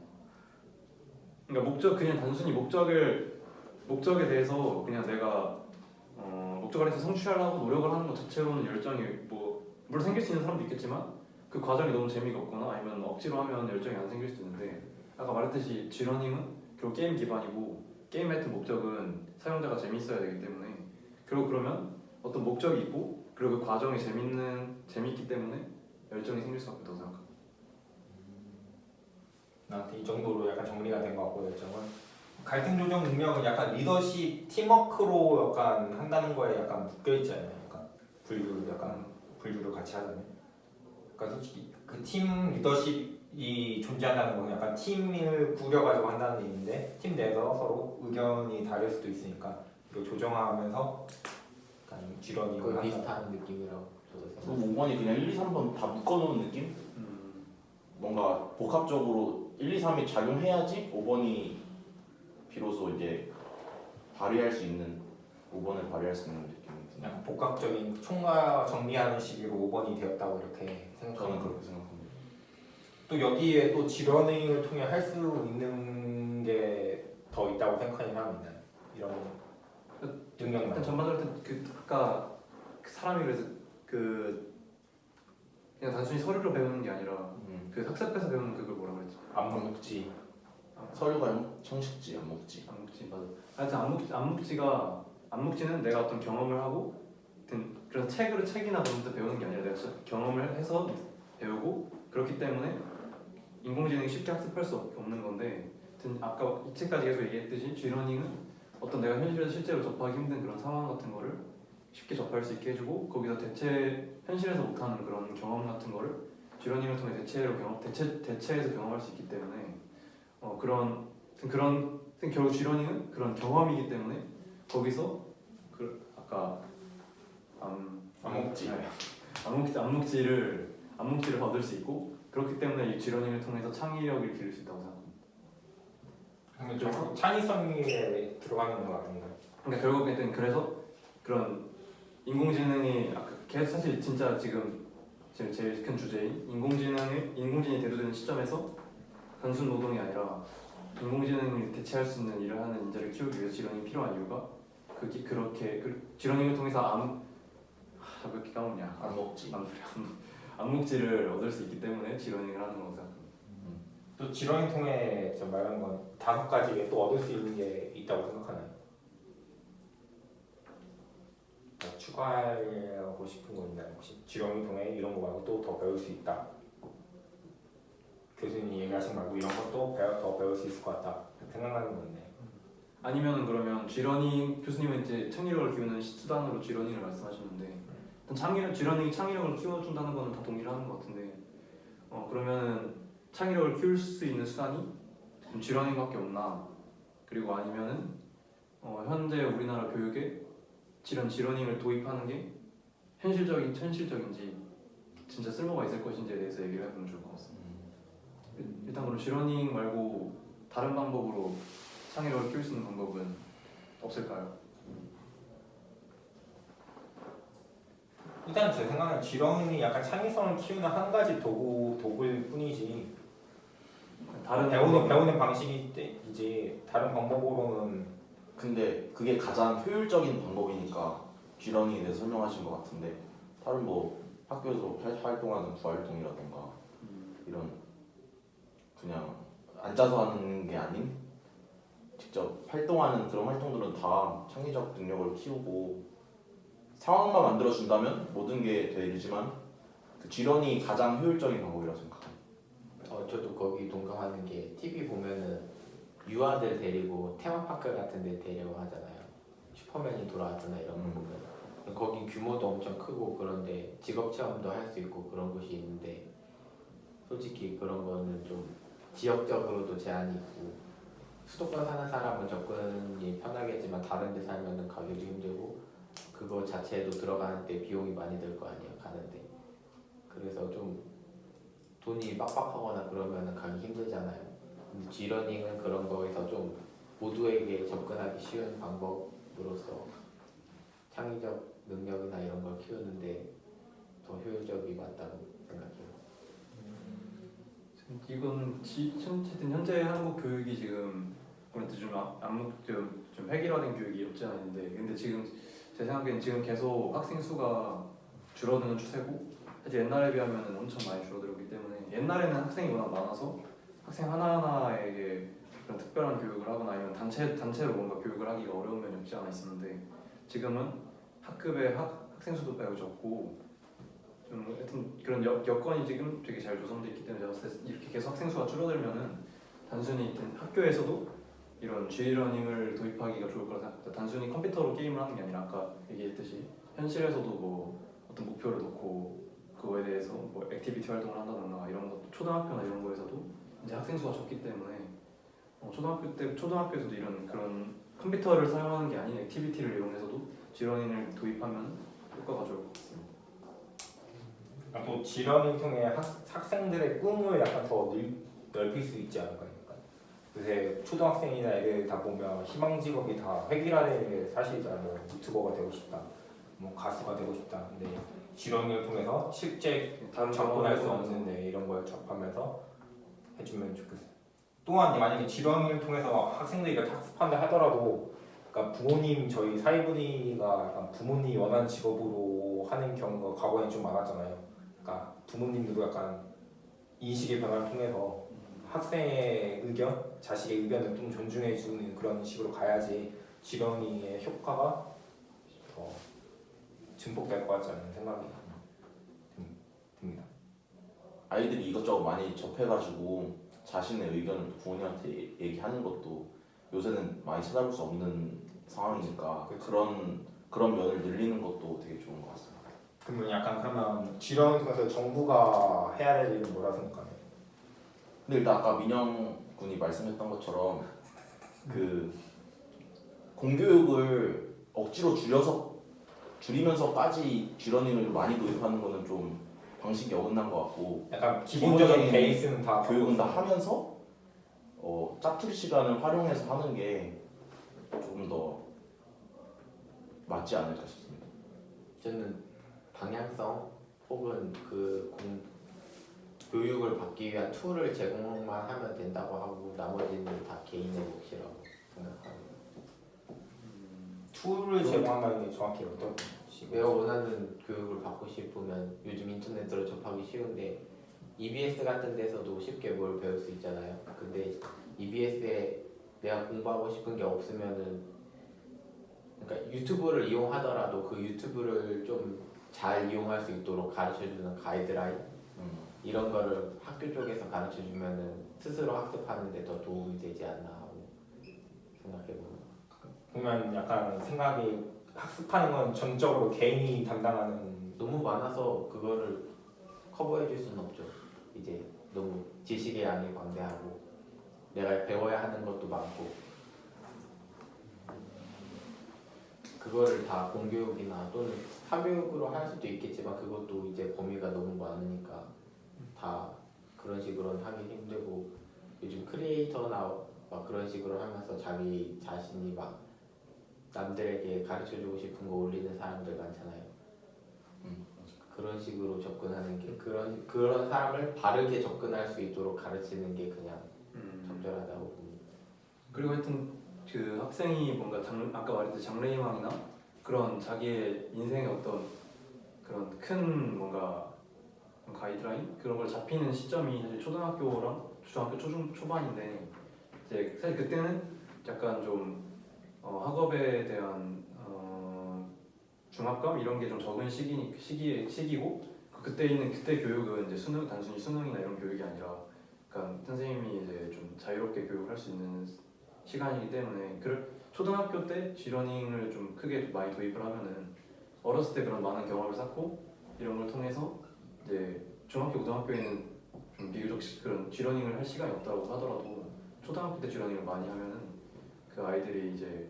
[SPEAKER 2] 그러니까 그냥 단순히 목적에 대해서 그냥 내가 목적을 해서 성취하려고 노력을 하는 것 자체로는 열정이 물론 생길 수 있는 사람도 있겠지만 그 과정이 너무 재미가 없거나 아니면 억지로 하면 열정이 안 생길 수도 있는데 아까 말했듯이 G러닝은 결국 게임 기반이고 게임 같은 목적은 사용자가 재밌어야 되기 때문에 결국 그러면 어떤 목적이 있고 그리고 그 과정이 재밌기 때문에 열정이 생길 수밖에 없다고 생각합니다.
[SPEAKER 1] 나한테 이 정도로 약간 정리가 된 것 같고 열정은 갈등 조정 능력은 약간 리더십 팀워크로 약간 한다는 거에 약간 묶여 있잖아요. 약간 분류를 같이 하자면 그러니까 솔직히 그 팀 리더십이 존재한다는 건 약간 팀을 구려가지고 한다는 의미인데 팀 내에서 서로 의견이 다를 수도 있으니까 이걸 조정하면서 약간 지런이
[SPEAKER 3] 거의 비슷한 느낌이라고 저도
[SPEAKER 4] 그
[SPEAKER 3] 생각합니다.
[SPEAKER 4] 5번이 그냥 1, 2, 3번 다 묶어놓은 느낌? 뭔가 복합적으로 1, 2, 3이 작용해야지 5번이 비로소 이제 발휘할 수 있는 5번을 발휘할 수 있는 느낌이 듭니다.
[SPEAKER 1] 약간 복합적인 총괄 정리하는 시기로 5번이 되었다고 이렇게
[SPEAKER 4] 저는
[SPEAKER 1] 생각합니다.
[SPEAKER 4] 그렇게 생각합니다.
[SPEAKER 1] 또 여기에 또 지러닝을 통해 할 수 있는 게 더 있다고 생각하는 사람이 있나요? 이런 능력만.
[SPEAKER 2] 일단 전반적으로 아까 사람이 그래서 그냥 단순히 서류로 배우는 게 아니라 그 학습해서 배우는 그걸 뭐라 그랬지?
[SPEAKER 1] 안목지.
[SPEAKER 4] 서류가 청식지, 안 먹지.
[SPEAKER 2] 안묵지 맞아. 하여튼 안묵지는 내가 어떤 경험을 하고 그래서 책이나 보면서 배우는 게 아니라 내가 진짜 경험을 해서 배우고 그렇기 때문에 인공지능이 쉽게 학습할 수 없는 건데 하여튼 아까 이 책까지 계속 얘기했듯이 G러닝은 어떤 내가 현실에서 실제로 접하기 힘든 그런 상황 같은 거를 쉽게 접할 수 있게 해주고 거기서 현실에서 못하는 그런 경험 같은 거를 G러닝을 통해 대체해서 경험할 수 있기 때문에 그런 결국 G러닝은 그런 경험이기 때문에 거기서 아까
[SPEAKER 1] 안목지.
[SPEAKER 2] 안묵지를 얻을 수 있고 그렇기 때문에 이 G러닝을 통해서 창의력을 기를 수 있다고 생각합니다.
[SPEAKER 1] 좀 창의성에 들어가는 거 아닌가요?
[SPEAKER 2] 그러니까 결국에는 그래서 그런 인공지능이 계속 사실 진짜 지금 제일 큰 주제인 인공지능이 대두되는 시점에서 단순 노동이 아니라 인공지능을 대체할 수 있는 일을 하는 인재를 키우기 위해서 G러닝이 필요한 이유가 그렇게 G러닝을 통해서 왜 이렇게 까먹냐?
[SPEAKER 4] 안 먹지.
[SPEAKER 2] 안묵지를 얻을 수 있기 때문에 G러닝을 하는 거라고 생각합니다.
[SPEAKER 1] 또 지러닝 통해 저 말하는 건 5가지 또 얻을 수 있는 게 있다고 생각하나요? 추가하고 싶은 거 있나요? 혹시 지러닝 통해 이런 거 말고 또 더 배울 수 있다. 교수님이 얘기하신 말고 이런 것도 더 배울 수 있을 것 같다. 생각나는 건데.
[SPEAKER 2] 아니면은 그러면 G러닝 교수님은 이제 창의력을 키우는 수단으로 G러닝을 말씀하셨는데 일단 G러닝이 창의력을 키워준다는 거는 다 동의를 하는 것 같은데 그러면은 창의력을 키울 수 있는 수단이 G러닝밖에 없나? 그리고 아니면은 현재 우리나라 교육에 G러닝을 도입하는 게 현실적인지 진짜 쓸모가 있을 것인지에 대해서 얘기를 해보면 좋을 것 같습니다. 일단 그럼 G러닝 말고 다른 방법으로 창의력을 키울 수 있는 방법은 없을까요?
[SPEAKER 1] 일단 제 생각엔 지렁이 약간 창의성을 키우는 한 가지 도구일 뿐이지.
[SPEAKER 2] 다른
[SPEAKER 1] 배우는 방식이지 다른 방법으로는.
[SPEAKER 4] 근데 그게 가장 효율적인 방법이니까 G러닝에 대해서 설명하신 것 같은데 다른 뭐 학교에서 활동하는 부활동이라던가 이런 그냥 앉아서 하는 게 아닌 직접 활동하는 그런 활동들은 다 창의적 능력을 키우고 상황만 만들어준다면 모든 게 되지만 그 지런이 가장 효율적인 방법이라고 생각합니다.
[SPEAKER 3] 저도 거기 동감하는 게 TV 보면은 유아들 데리고 테마파크 같은 데 데려가잖아요. 슈퍼맨이 돌아왔거나 이런 거 보면 거기 규모도 엄청 크고 그런데 직업 체험도 할 수 있고 그런 곳이 있는데 솔직히 그런 거는 좀 지역적으로도 제한이 있고 수도권 사는 사람은 접근이 편하겠지만 다른 데 살면은 가기도 힘들고 그거 자체도 들어가는데 비용이 많이 들 거 아니에요, 가는데. 그래서 좀 돈이 빡빡하거나 그러면은 가기 힘들잖아요. G러닝은 그런 거에서 좀 모두에게 접근하기 쉬운 방법으로서 창의적 능력이나 이런 걸 키우는데 더 효율적이 맞다고 생각해요.
[SPEAKER 2] 이건 어쨌든 현재 한국 교육이 지금 그런데 좀 획일화된 교육이 없지 않아 있는데, 근데 지금 제 생각에는 지금 계속 학생 수가 줄어드는 추세고, 사실 옛날에 비하면 엄청 많이 줄어들고 있기 때문에 옛날에는 학생이 워낙 많아서 학생 하나하나에게 그런 특별한 교육을 하거나 아니면 단체로 뭔가 교육을 하기가 어려운 면이 없지 않아 있었는데, 지금은 학급의 학생 수도 매우 적고 좀 하여튼 그런 여건이 지금 되게 잘 조성돼 있기 때문에 제가 봤을 때 이렇게 계속 학생 수가 줄어들면은 단순히 학교에서도 이런 G러닝을 도입하기가 좋을 거라 생각합니다. 단순히 컴퓨터로 게임을 하는 게 아니라 아까 얘기했듯이 현실에서도 뭐 어떤 목표를 놓고 그거에 대해서 뭐 액티비티 활동을 한다던가 이런 것, 초등학교나 이런 거에서도 이제 학생 수가 적기 때문에 초등학교에서도 이런 그런 컴퓨터를 사용하는 게 아닌 액티비티를 이용해서도 G러닝을 도입하면 효과가 좋을 것 같습니다.
[SPEAKER 1] 또 지런을 통해 학생들의 꿈을 약간 더 넓힐 수 있지 않을까요? 요새 초등학생이나 애들 다 보면 희망 직업이 다 획일화된 게 사실이잖아요. 뭐 유튜버가 되고 싶다, 뭐 가수가 되고 싶다. 근데 지런을 통해서 실제 접근할 수 없는데 이런 걸 접하면서 해주면 좋겠어요. 또한 만약에 지런을 통해서 학생들이 이렇게 학습한다 하더라도, 그러니까 부모님, 저희 사회분위기가 약간 부모님이 원하는 직업으로 하는 경우가 과거엔 좀 많았잖아요. 그러니까 부모님들도 약간 인식의 변화를 통해서 학생의 의견, 자식의 의견을 좀 존중해주는 그런 식으로 가야지 지렁이의 효과가 더 증폭될 것 같지 않은 생각이 듭니다.
[SPEAKER 4] 아이들이 이것저것 많이 접해가지고 자신의 의견을 부모님한테 얘기하는 것도 요새는 많이 찾아볼 수 없는 상황이니까 그런 면을 늘리는 것도 되게 좋은 것 같습니다.
[SPEAKER 1] 그러면 약간 그러면 지렁이 통해서 정부가 해야 될 일은 뭐라 생각하나요?
[SPEAKER 4] 근데 일단 아까 민영 군이 말씀했던 것처럼 그 공교육을 억지로 줄이면서까지 G러닝을 많이 도입하는 거는 좀 방식이 어긋난 것 같고,
[SPEAKER 1] 약간 기본적인 베이스는 다
[SPEAKER 4] 교육은 다 하면서 짜투리 시간을 활용해서 하는 게 조금 더 맞지 않을까 싶습니다.
[SPEAKER 3] 저는 방향성 혹은 교육을 받기 위한 툴을 제공만 하면 된다고 하고 나머지는 다 개인의 몫이라고 생각합니다.
[SPEAKER 1] 툴을 제공한다는 게 정확히 어떤 식으로?
[SPEAKER 3] 내가 원하는 교육을 받고 싶으면 요즘 인터넷으로 접하기 쉬운데 EBS 같은 데서도 쉽게 뭘 배울 수 있잖아요. 근데 EBS에 내가 공부하고 싶은 게 없으면은, 그러니까 유튜브를 이용하더라도 그 유튜브를 좀 잘 이용할 수 있도록 가르쳐주는 가이드라인 이런 거를 학교 쪽에서 가르쳐주면은 스스로 학습하는 데 더 도움이 되지 않나 하고 생각해봅니다.
[SPEAKER 1] 보면 약간 생각이 학습하는 건 전적으로 개인이 담당하는.
[SPEAKER 3] 너무 많아서 그거를 커버해줄 수는 없죠. 이제 너무 지식의 양이 광대하고 내가 배워야 하는 것도 많고 그거를 다 공교육이나 또는 사교육으로 할 수도 있겠지만 그것도 이제 범위가 너무 많으니까 다 그런 식으로는 하기 힘들고, 요즘 크리에이터나 막 그런 식으로 하면서 자기 자신이 막 남들에게 가르쳐주고 싶은 거 올리는 사람들 많잖아요. 그런 식으로 접근하는 게 그런 사람을 바르게 접근할 수 있도록 가르치는 게 그냥 적절하다고 봅니다.
[SPEAKER 2] 그리고 하여튼 그 학생이 뭔가 아까 말했듯이 장래희망이나 그런 자기의 인생의 어떤 그런 큰 뭔가 가이드라인 그런 걸 잡히는 시점이 사실 초등학교랑 중학교 초반인데 이제 사실 그때는 약간 좀 학업에 대한 중압감 이런 게 좀 적은 시기고 그때 교육은 이제 단순히 수능이나 이런 교육이 아니라 그러니까 선생님이 이제 좀 자유롭게 교육할 수 있는 시간이기 때문에 초등학교 때 G러닝을 좀 크게 많이 도입을 하면은 어렸을 때 그런 많은 경험을 쌓고 이런 걸 통해서 이제 중학교, 고등학교에는 좀 비교적 그런 G러닝을 할 시간이 없다고 하더라도 초등학교 때 G러닝을 많이 하면은 그 아이들이 이제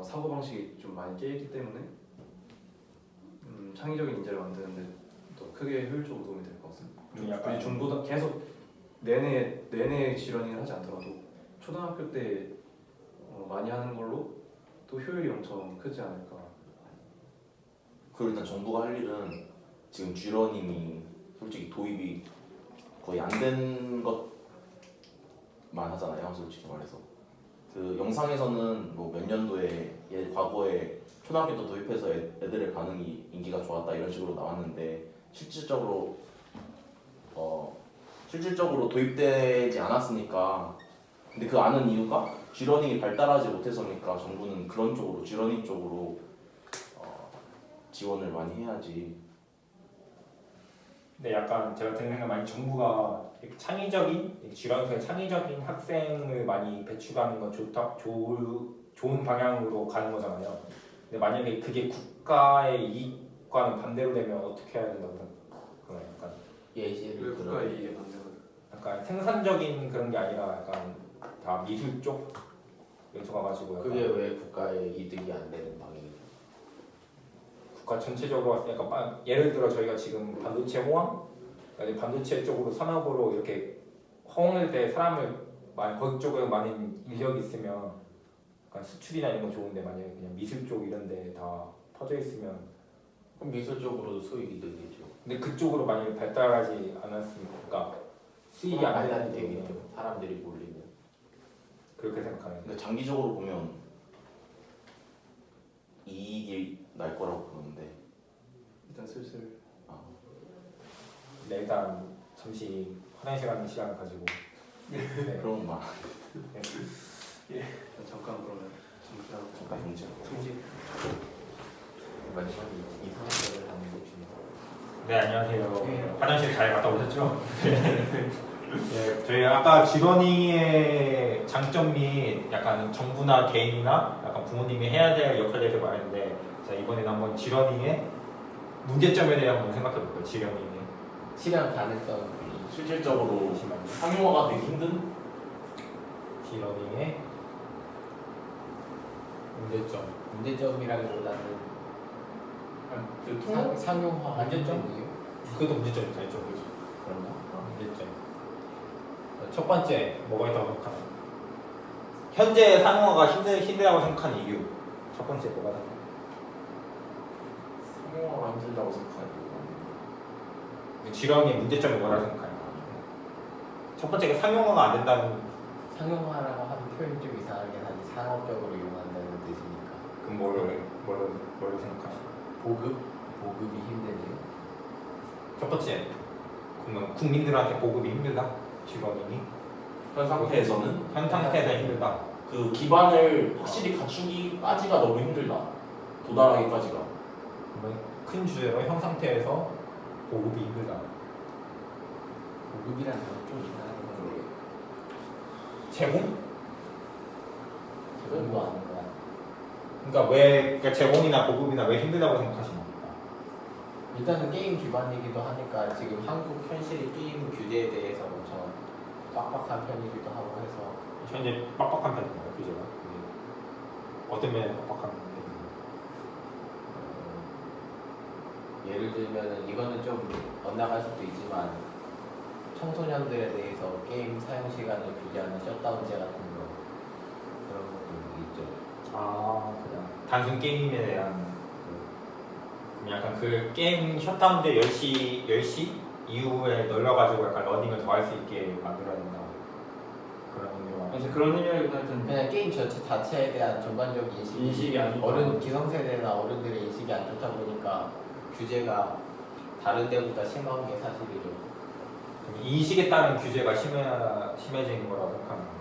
[SPEAKER 2] 사고방식이 좀 많이 깨있기 때문에 창의적인 인재를 만드는데 더 크게 효율적으로 도움이 될 것 같습니다.
[SPEAKER 1] 약간
[SPEAKER 2] 굳이 중보다 계속 내내 G러닝을 하지 않더라도 초등학교 때 많이 하는 걸로 또 효율이 엄청 크지 않을까.
[SPEAKER 4] 그리고 일단 정부가 할 일은 지금 G러닝이 솔직히 도입이 거의 안 된 것만 하잖아요. 솔직히 말해서 그 영상에서는 뭐 몇 년도에 과거에 초등학교 때 도입해서 애들의 반응이 인기가 좋았다 이런 식으로 나왔는데 실질적으로 도입되지 않았으니까. 근데 그 아는 이유가 G러닝이 발달하지 못해서니까 정부는 그런 쪽으로 G러닝 쪽으로 지원을 많이 해야지.
[SPEAKER 1] 근데 약간 제가 드는 생각 많이 정부가 이렇게 창의적인 G러닝 창의적인 학생을 많이 배출하는 건 좋은 방향으로 가는 거잖아요. 근데 만약에 그게 국가의 이익과는 반대로 되면 어떻게 해야 된다고 생각해요? 약간
[SPEAKER 3] 예시를 들어.
[SPEAKER 2] 국가의 이익에 반대로.
[SPEAKER 1] 약간 생산적인 그런 게 아니라 약간 다 미술 쪽 요소 가가지고 약간
[SPEAKER 3] 그게 왜 국가의 이득이 안 되는 방향이죠?
[SPEAKER 1] 국가 전체적으로 약간 예를 들어 저희가 지금 반도체 호황, 그러니까 반도체 쪽으로 산업으로 이렇게 호응할 때 사람을 많이 거기 쪽에 많은 인력이 있으면 약간 수출이나 이런 거 좋은데 만약에 그냥 미술 쪽 이런 데 다 퍼져 있으면
[SPEAKER 3] 그럼 미술 쪽으로도 수익이 늘겠죠.
[SPEAKER 1] 근데 그쪽으로 만약에 발달하지 않았으니까 수익이 안
[SPEAKER 3] 발달이
[SPEAKER 1] 되는
[SPEAKER 3] 되겠죠. 사람들이 몰리면.
[SPEAKER 1] 그렇게 생각하는
[SPEAKER 4] 근데 장기적으로 보면 이익이 날 거라고 보는데
[SPEAKER 2] 일단 슬슬
[SPEAKER 1] 네, 일단 잠시 화장실 가는 시간을 가지고 네.
[SPEAKER 4] 그런 말.
[SPEAKER 2] 잠깐 그러면 잠시하고
[SPEAKER 4] 잠깐 형제.
[SPEAKER 3] 마지막에 이상한 소리를 하는 곳입니다.
[SPEAKER 1] 네 안녕하세요.
[SPEAKER 3] 네.
[SPEAKER 1] 화장실 잘 갔다 오셨죠? 네, 저희 아까 G러닝의 장점 및 약간 정부나 개인이나 약간 부모님이 해야 될 역할에 대해서 말했는데 자 이번에는 한번 G러닝의 문제점에 대해 한번 생각해 볼게요. G러닝의
[SPEAKER 3] 실현 가능성.
[SPEAKER 4] 실질적으로 상용화가 되기 힘든
[SPEAKER 1] G러닝의 문제점.
[SPEAKER 3] 문제점이라기보다는
[SPEAKER 2] 그
[SPEAKER 3] 상용화
[SPEAKER 1] 문제점?
[SPEAKER 3] 이유?
[SPEAKER 1] 그것도 문제점이 다 있죠. 그죠?
[SPEAKER 3] 그런가?
[SPEAKER 1] 문제점. 첫 번째 뭐가 있다고 생각하나요? 현재 상용화가 힘들다고 생각하는 이유. 첫 번째 뭐가 있다고?
[SPEAKER 4] 상용화가 힘들다고 생각하는
[SPEAKER 1] G러닝의 문제점이 뭐라고 생각해요? 첫 번째가 상용화가 안 된다는.
[SPEAKER 3] 상용화라고 하는 표현이 좀 이상하긴 하지. 산업적으로 이용한다는 뜻이니까.
[SPEAKER 1] 그럼 뭐로 생각하시나요?
[SPEAKER 3] 보급이 힘든 이유?
[SPEAKER 1] 첫 번째, 그러면 국민들한테 보급이 힘들다. G러닝이
[SPEAKER 4] 현 상태에서는
[SPEAKER 1] 현 상태에서 힘들다.
[SPEAKER 4] 그 기반을 확실히 갖추기까지가 너무 힘들다. 도달하기까지가.
[SPEAKER 1] 그러면 큰 주제로 현 상태에서 보급이 힘들다.
[SPEAKER 3] 보급이라는 건 좀 이상하긴 한데.
[SPEAKER 1] 제공?
[SPEAKER 3] 그건 아닌 것 같아.
[SPEAKER 1] 그러니까 제공이나 보급이나 왜 힘들다고 생각하시나요?
[SPEAKER 3] 일단은 게임 기반이기도 하니까 지금 한국 현실의 게임 규제에 대해서 엄청 빡빡한 편이기도 하고 해서
[SPEAKER 1] 현재 빡빡한 편인가요, 규제가? 어떤 면에 빡빡한 편인가요?
[SPEAKER 3] 예를 들면은 이거는 좀 엇나갈 수도 있지만 청소년들에 대해서 게임 사용 시간을 규제하는 셧다운제 같은 거 그런 것도 있죠.
[SPEAKER 1] 아, 그냥 단순 게임에 대한 그럼 약간 그 게임 셧다운제 10시 이후에 늘려가지고 약간 러닝을 더 할 수 있게 만들어야 된다. 그런 의미로.
[SPEAKER 2] 이제 그런 의미라기보다 하여튼
[SPEAKER 3] 그냥 게임 자체에 대한 전반적인
[SPEAKER 2] 인식이 안 좋다.
[SPEAKER 3] 기성세대나 어른들의 인식이 안 좋다 보니까 규제가 다른 데보다 심한 게 사실이죠.
[SPEAKER 1] 인식에 따른 규제가 심해지는 거라고 생각하는 거예요.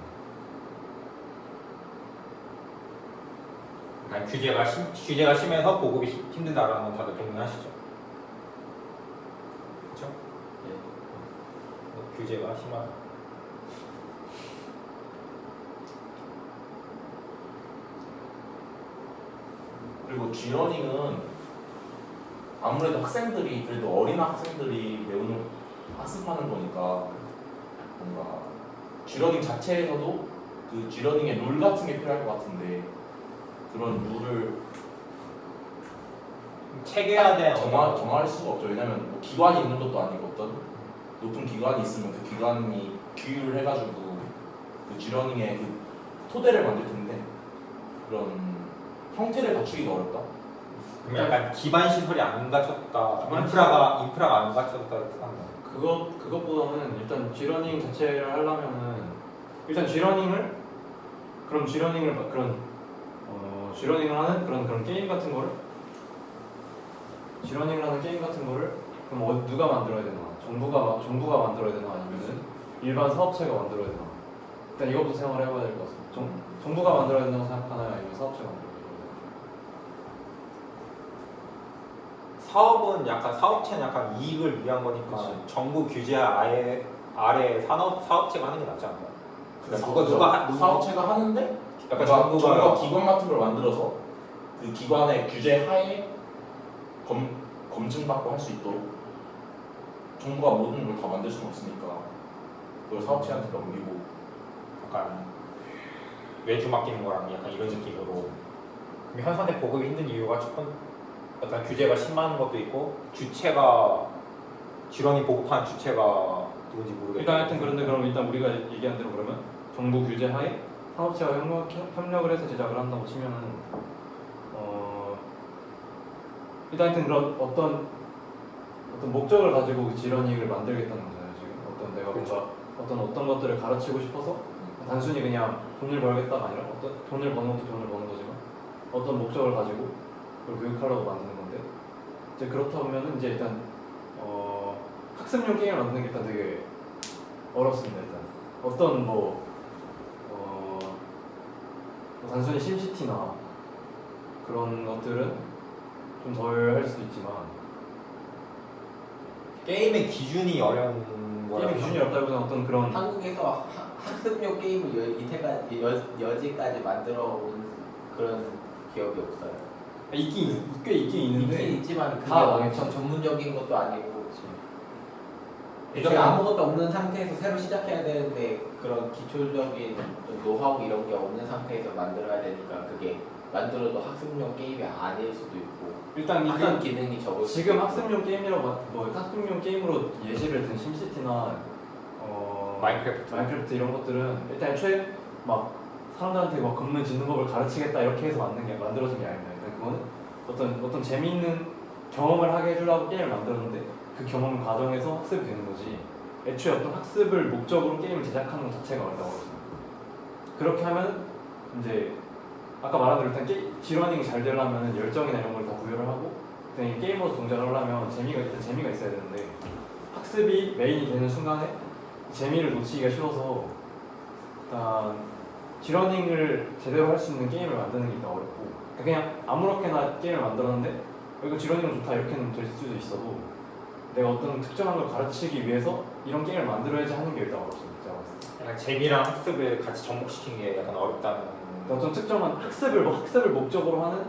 [SPEAKER 1] 아니, 규제가 심해서 보급이 힘들다라는 건 다들 동의하시죠? 그렇죠? 규제가 심하다.
[SPEAKER 4] 그리고 G러닝은 아무래도 학생들이 그래도 어린 학생들이 배우는 학습하는 거니까 뭔가 G러닝 자체에서도 그 G러닝의 룰 같은 게 필요할 것 같은데 그런 룰을
[SPEAKER 1] 체계화된
[SPEAKER 4] 정할 수가 없죠. 왜냐면 뭐 기관이 있는 것도 아니고 어떤 높은 기관이 있으면 그 기관이 규율을 해가지고 그 G러닝의 그 토대를 만들 텐데 그런 형태를 갖추기가 어렵다.
[SPEAKER 1] 그럼 약간 기반 시설이 안 갖췄다,
[SPEAKER 2] 기반
[SPEAKER 1] 인프라가 안 갖췄다 하는 거.
[SPEAKER 2] 그것보다는 일단 G러닝 자체를 하려면은 일단 G러닝을 하는 그런 게임 같은 거를 G러닝을 하는 게임 같은 거를 그럼 누가 만들어야 되나? 정부가 만들어야 되나 아니면은 일반 사업체가 만들어야 되나? 일단 이것부터 생각을 해봐야 될 것 같습니다. 정부가 만들어야 된다고 생각하나요? 아니면 사업체가 만들어야 되나요?
[SPEAKER 1] 사업은 약간 사업체는 약간 이익을 위한 거니까
[SPEAKER 2] 그치.
[SPEAKER 1] 정부 규제 아래 사업체가 하는 게 낫지 않나요?
[SPEAKER 4] 그러니까 사업체가 하는데
[SPEAKER 1] 약간
[SPEAKER 4] 정부가 기관 같은 걸 만들어서 그 기관의 규제 하에 검증받고 할 수 있도록 정부가 모든 걸 다 만들 수는 없으니까 그걸 사업체한테 넘기고
[SPEAKER 1] 약간 외주 맡기는 거랑 약간 이런 느낌으로. 그럼 현산대 보급이 힘든 이유가 첫 번째 약간 규제가 심한 것도 있고 주체가 지런이 보급하는 주체가 누군지 모르겠어요.
[SPEAKER 2] 일단 하여튼 그런데 그럼 일단 우리가 얘기한 대로 그러면 정부 규제 하에 사업체와 협력을 해서 제작을 한다고 치면은 일단 하여튼 그런 어떤 목적을 가지고 G러닝을 만들겠다는 거잖아요. 지금 내가 뭔가 어떤 것들을 가르치고 싶어서 단순히 그냥 돈을 벌겠다가 아니라 돈을 버는 것도 돈을 버는 거지만 어떤 목적을 가지고 그걸 교육하려고 만드는 건데 이제 그렇다 보면은 이제 일단 학습용 게임을 만드는 게 일단 되게 어렵습니다. 일단 어떤 단순히 심시티나 그런 것들은 좀 덜 할 수도 있지만
[SPEAKER 1] 게임의 기준이 어려운 거라.
[SPEAKER 2] 게임의 기준이 어렵다기보다는 어떤 그런
[SPEAKER 3] 한국에서 학습용 게임을 여지까지 만들어 온 그런 기업이 없어요.
[SPEAKER 2] 꽤 있긴 있는데
[SPEAKER 3] 있긴 있지만 그게
[SPEAKER 2] 다
[SPEAKER 3] 뭐
[SPEAKER 2] 망했죠.
[SPEAKER 3] 전문적인 것도 아니고
[SPEAKER 1] 예전에
[SPEAKER 3] 애초에 아무것도 없는 상태에서 새로 시작해야 되는데 그런 기초적인 좀 노하우 이런 게 없는 상태에서 만들어야 되니까 그게 만들어도 학습용 게임이 아닐 수도 있고
[SPEAKER 2] 일단
[SPEAKER 3] 기능이 적을 수도
[SPEAKER 2] 지금
[SPEAKER 3] 있고.
[SPEAKER 2] 학습용 게임이라고 학습용 게임으로 예시를 든 심시티나 마인크래프트 이런 것들은 일단 애초에 막 사람들한테 막 건물 짓는 법을 가르치겠다 이렇게 해서 만들어진 게 아닙니다. 일단 그거는 어떤 재미있는 경험을 하게 해주려고 게임을 만들었는데 그 경험 과정에서 학습이 되는 거지. 애초에 어떤 학습을 목적으로 게임을 제작하는 것 자체가 어렵다고 했습니다. 그렇게 하면 이제 아까 말한 대로 일단 G러닝이 잘 되려면 열정이나 이런 걸 다 부여를 하고 일단 이 게임으로 동작을 하려면 재미가 있어야 되는데 학습이 메인이 되는 순간에 재미를 놓치기가 쉬워서 일단 G러닝을 제대로 할 수 있는 게임을 만드는 게 일단 어렵고 그냥 아무렇게나 게임을 만들었는데 이거 G러닝은 좋다 이렇게는 될 수도 있어도 내가 어떤 특정한 걸 가르치기 위해서 이런 게임을 만들어야지 하는 게 일단 어렵습니다. 제가 봤을 때.
[SPEAKER 1] 약간 재미랑 학습을 같이 접목시키는 게 약간 어렵다는.
[SPEAKER 2] 어떤 특정한 학습을 목적으로 하는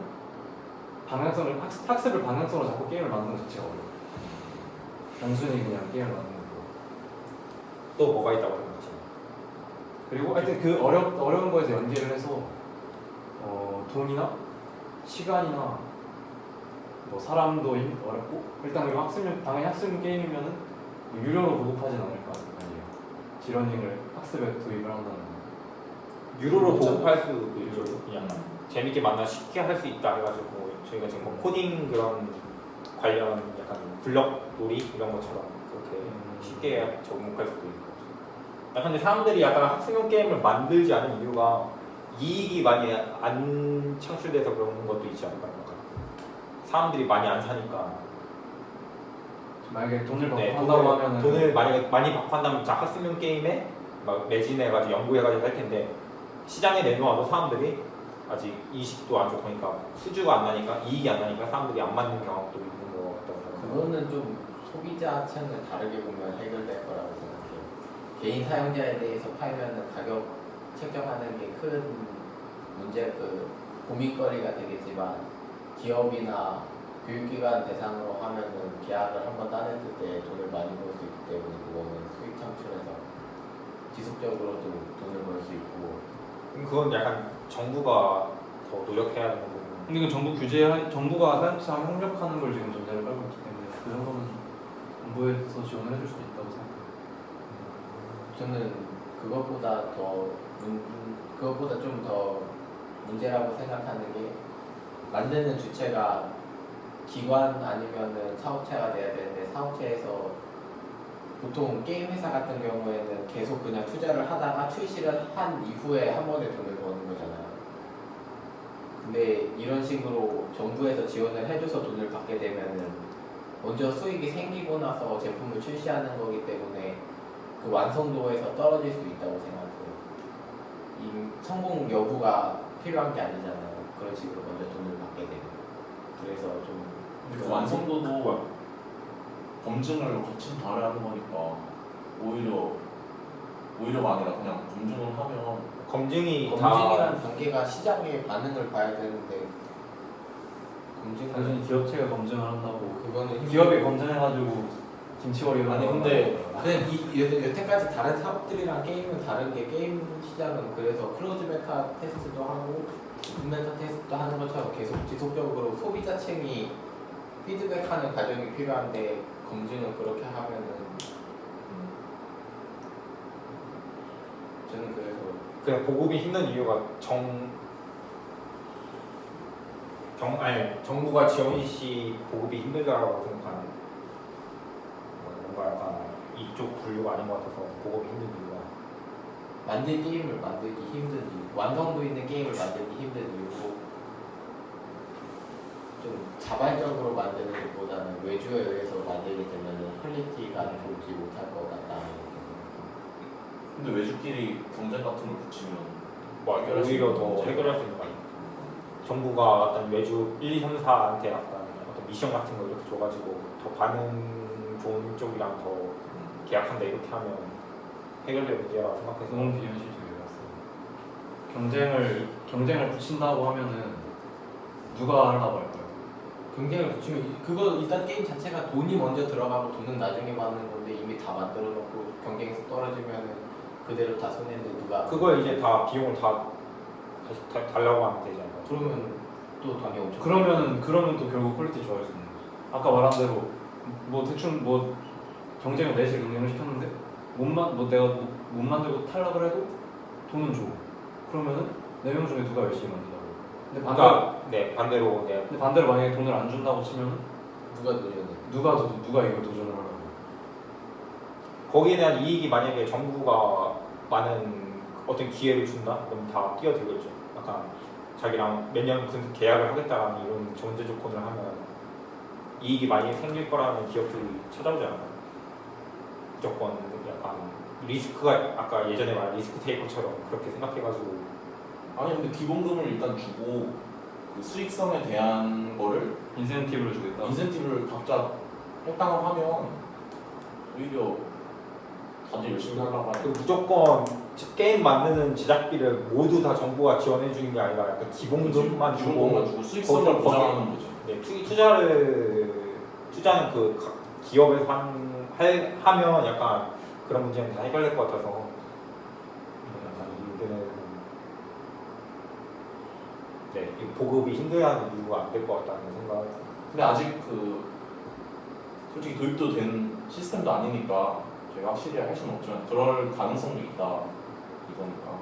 [SPEAKER 2] 학습을 방향성으로 잡고 게임을 만드는 것 자체가 어려워. 단순히 그냥 게임을 만드는 거.
[SPEAKER 1] 또 뭐가 있다고 생각하지?
[SPEAKER 2] 그리고 하여튼 그 어려운 거에서 연계를 해서 돈이나 시간이나 뭐 사람도 어렵고 일단 그리고 당연히 학습용 게임이면은 뭐 유료로 보급하진 않을 거 아니에요. G러닝을 학습에 도입을 한다는 거.
[SPEAKER 1] 유로로 보급할 수도 있죠. 그냥 재밌게 만나 쉽게 할 수 있다 해가지고 저희가 지금 뭐 코딩 그런 관련 약간 블럭 놀이 이런 것처럼 그렇게 쉽게 접목할 수도 있고. 근데 사람들이 약간 학습용 게임을 만들지 않은 이유가 이익이 많이 안 창출돼서 그런 것도 있지 않을까. 사람들이 많이 안 사니까.
[SPEAKER 2] 만약에 돈을 받고
[SPEAKER 1] 네,
[SPEAKER 2] 한다고 하면은
[SPEAKER 1] 돈을 만약에 많이 받고 한다면 자 학습용 게임에 막 매진해가지고 연구해가지고 할 텐데 시장에 내놓아도 사람들이 아직 이식도 안 좋고 하니까 수주가 안 나니까 이익이 안 나니까 사람들이 안 맞는 경우도 있는 것 같더라고요.
[SPEAKER 3] 그거는 좀 소비자층을 다르게 보면 해결될 거라고 생각해요. 개인 사용자에 대해서 팔면은 가격 책정하는 게 큰 문제 고민거리가 되겠지만 기업이나 교육기관 대상으로 하면은 계약을 한번 따냈을 때 돈을 많이 벌 수 있기 때문에 그거는 수익 창출해서 지속적으로도 돈을 벌 수 있고.
[SPEAKER 1] 그건 약간 정부가 더 노력해야 되는 부분.
[SPEAKER 2] 근데 그 정부가 사실상 협력하는 걸 지금 전제를 깔고 있기 때문에 그 정도는 정부에서 지원을 해줄 수도 있다고 생각해요.
[SPEAKER 3] 저는 그것보다 좀 더 문제라고 생각하는 게 만드는 주체가 기관 아니면은 사업체가 돼야 되는데 사업체에서 보통 게임 회사 같은 경우에는 계속 그냥 투자를 하다가 출시를 한 이후에 한 번에 돈을 버는 거잖아요. 근데 이런 식으로 정부에서 지원을 해줘서 돈을 받게 되면은 먼저 수익이 생기고 나서 제품을 출시하는 거기 때문에 그 완성도에서 떨어질 수 있다고 생각해요. 이 성공 여부가 필요한 게 아니잖아요. 그런 식으로 먼저 돈을 받게 되면. 그래서 좀
[SPEAKER 4] 그 완성도도 검증을 거친 다음에 하는 거니까 오히려가 아니라 그냥 검증을 하면
[SPEAKER 1] 검증이
[SPEAKER 3] 검증이라는 단계가 시장의 반응을 봐야 되는데
[SPEAKER 2] 단순히 기업체가 검증을 한다고
[SPEAKER 3] 그거는
[SPEAKER 2] 기업이 검증해가지고 김치거리로
[SPEAKER 4] 아니
[SPEAKER 2] 하는
[SPEAKER 4] 근데
[SPEAKER 3] 그냥 여태까지 다른 사업들이랑 게임은 다른 게 게임 시장은 그래서 클로즈 베타 테스트도 하고 오픈 베타 테스트도 하는 것처럼 계속 지속적으로 소비자층이 피드백하는 과정이 필요한데 검증을 그렇게 하면은 저는 그래서
[SPEAKER 1] 그냥 보급이 힘든 이유가 정부가 지원 시 보급이 힘들다고 생각하는 뭔가 약간 이쪽 분류가 아닌 것 같아서 보급이 힘든 이유가
[SPEAKER 3] 게임을 만들기 힘든 이유, 완성도 있는 게임을 만들기 힘든 이유고 좀 자발적으로 만드는 것보다는 외주에 의해서 만들게 되면 퀄리티가 좋지 못할 것 같다.
[SPEAKER 4] 근데 외주끼리 경쟁 같은 걸 붙이면
[SPEAKER 1] 뭐
[SPEAKER 4] 해결할 수
[SPEAKER 1] 오히려
[SPEAKER 4] 있는
[SPEAKER 1] 더
[SPEAKER 4] 문제가
[SPEAKER 1] 해결할 수 있는 거 아니에요? 정부가 어떤 외주 1, 2, 3, 4한테 약간 어떤 미션 같은 거 이렇게 줘가지고 더 반응 좋은 쪽이랑 더 계약한다 이렇게 하면 해결될 문제라고 생각해서
[SPEAKER 2] 너무 비현실적이라서 경쟁을 붙인다고 하면은 누가 하려고 할까요?
[SPEAKER 3] 경쟁을 붙이면 그거 일단 게임 자체가 돈이 먼저 들어가고 돈은 나중에 받는 건데 이미 다 만들어 놓고 경쟁에서 떨어지면은 그대로 다 손해인데 누가
[SPEAKER 1] 그걸 이제 다 비용을 다 다시 달라고 하면 되잖아요.
[SPEAKER 3] 그러면 또 돈이 엄청
[SPEAKER 2] 그러면 또 결국 퀄리티 좋아질 수 있는 거죠. 아까 말한 대로 뭐 대충 뭐 경쟁을 내실 경쟁을 시켰는데 내가 못 만들고 탈락을 해도 돈은 줘. 그러면은 4명 중에 누가 열심히 만든다고. 근데
[SPEAKER 1] 반대로
[SPEAKER 2] 만약에 돈을 안 준다고 치면은
[SPEAKER 3] 누가 도전해?
[SPEAKER 2] 누가 이걸 도전을 하라고.
[SPEAKER 1] 거기에 대한 이익이 만약에 정부가 많은 어떤 기회를 준다? 그럼 다 뛰어들겠죠. 약간 자기랑 몇 년 계약을 하겠다라는 이런 전제 조건을 하면 이익이 많이 생길 거라는 기업들이 찾아오잖아요. 무조건 약간 리스크가 아까 예전에 말한 리스크 테이커처럼 그렇게 생각해가지고
[SPEAKER 4] 아니 근데 기본금을 일단 주고 그 수익성에 대한 거를
[SPEAKER 2] 인센티브를 주겠다.
[SPEAKER 4] 인센티브를 각자 할당을 하면 오히려 다들 열심히 하려고 하는
[SPEAKER 1] 무조건 게임 만드는 제작비를 모두 다 정부가 지원해 주는 게 아니라 약간 기본금만 주고
[SPEAKER 4] 수익성을
[SPEAKER 1] 거기서
[SPEAKER 4] 보장하는 거죠.
[SPEAKER 1] 네, 투자는 그 각 기업에서 하면 약간 그런 문제는 다 해결될 것 같아서 약간 이들은 이 보급이 힘들어하는 이유가 안 될 것 같다는 생각.
[SPEAKER 4] 근데 아직 솔직히 도입도 된 시스템도 아니니까 저희가 확실히 할 수는 없지만 그럴 가능성도 있다 이거니까.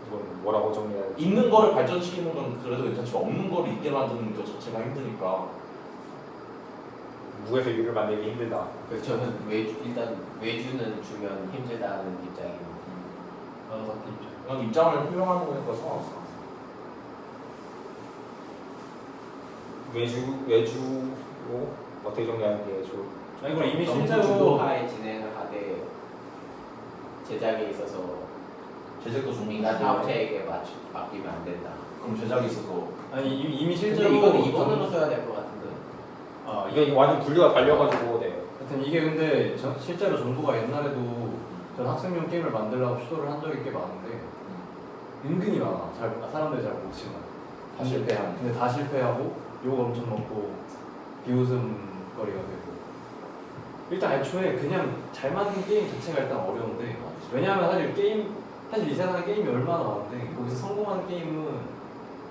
[SPEAKER 1] 이건 뭐라고 정리해야 되지?
[SPEAKER 4] 있는 거를 발전시키는 건 그래도 괜찮지만 없는 거를 있게 만드는 것 자체가 힘드니까.
[SPEAKER 1] 무에서 유를 만들기 힘들다.
[SPEAKER 3] 그래서 저는 일단 외주는 주면 힘들다는 입장입니다.
[SPEAKER 4] 그냥 입장을 표명하는 거니까 상관없어.
[SPEAKER 1] 외주로 어떻게 정리하는 게 좋을?
[SPEAKER 2] 아니 그럼 이미
[SPEAKER 3] 너무
[SPEAKER 2] 실제로
[SPEAKER 3] 주도하에 진행을 하되 제작에 있어서
[SPEAKER 4] 제작도 좀
[SPEAKER 3] 민간 사업체에게 맡기면 안 된다.
[SPEAKER 4] 그럼 제작이 있어서
[SPEAKER 2] 아니 이미
[SPEAKER 3] 근데
[SPEAKER 2] 실제로
[SPEAKER 3] 이거는 이번으로 써야 될 것 같은데.
[SPEAKER 2] 아
[SPEAKER 1] 이게 완전 분류가 달려가지고 네.
[SPEAKER 2] 하여튼 이게 근데 실제로 정부가 옛날에도 전 학생용 게임을 만들려고 시도를 한 적이 꽤 많은데 은근히 많아. 사람들이 잘 모르지만
[SPEAKER 4] 다 실패한.
[SPEAKER 2] 근데 다 실패하고 욕 엄청 먹고 비웃음거리가 되고 일단 애초에 그냥 잘 만든 게임 자체가 일단 어려운데 왜냐하면 사실 이 세상에 게임이 얼마나 많은데 거기서 성공하는 게임은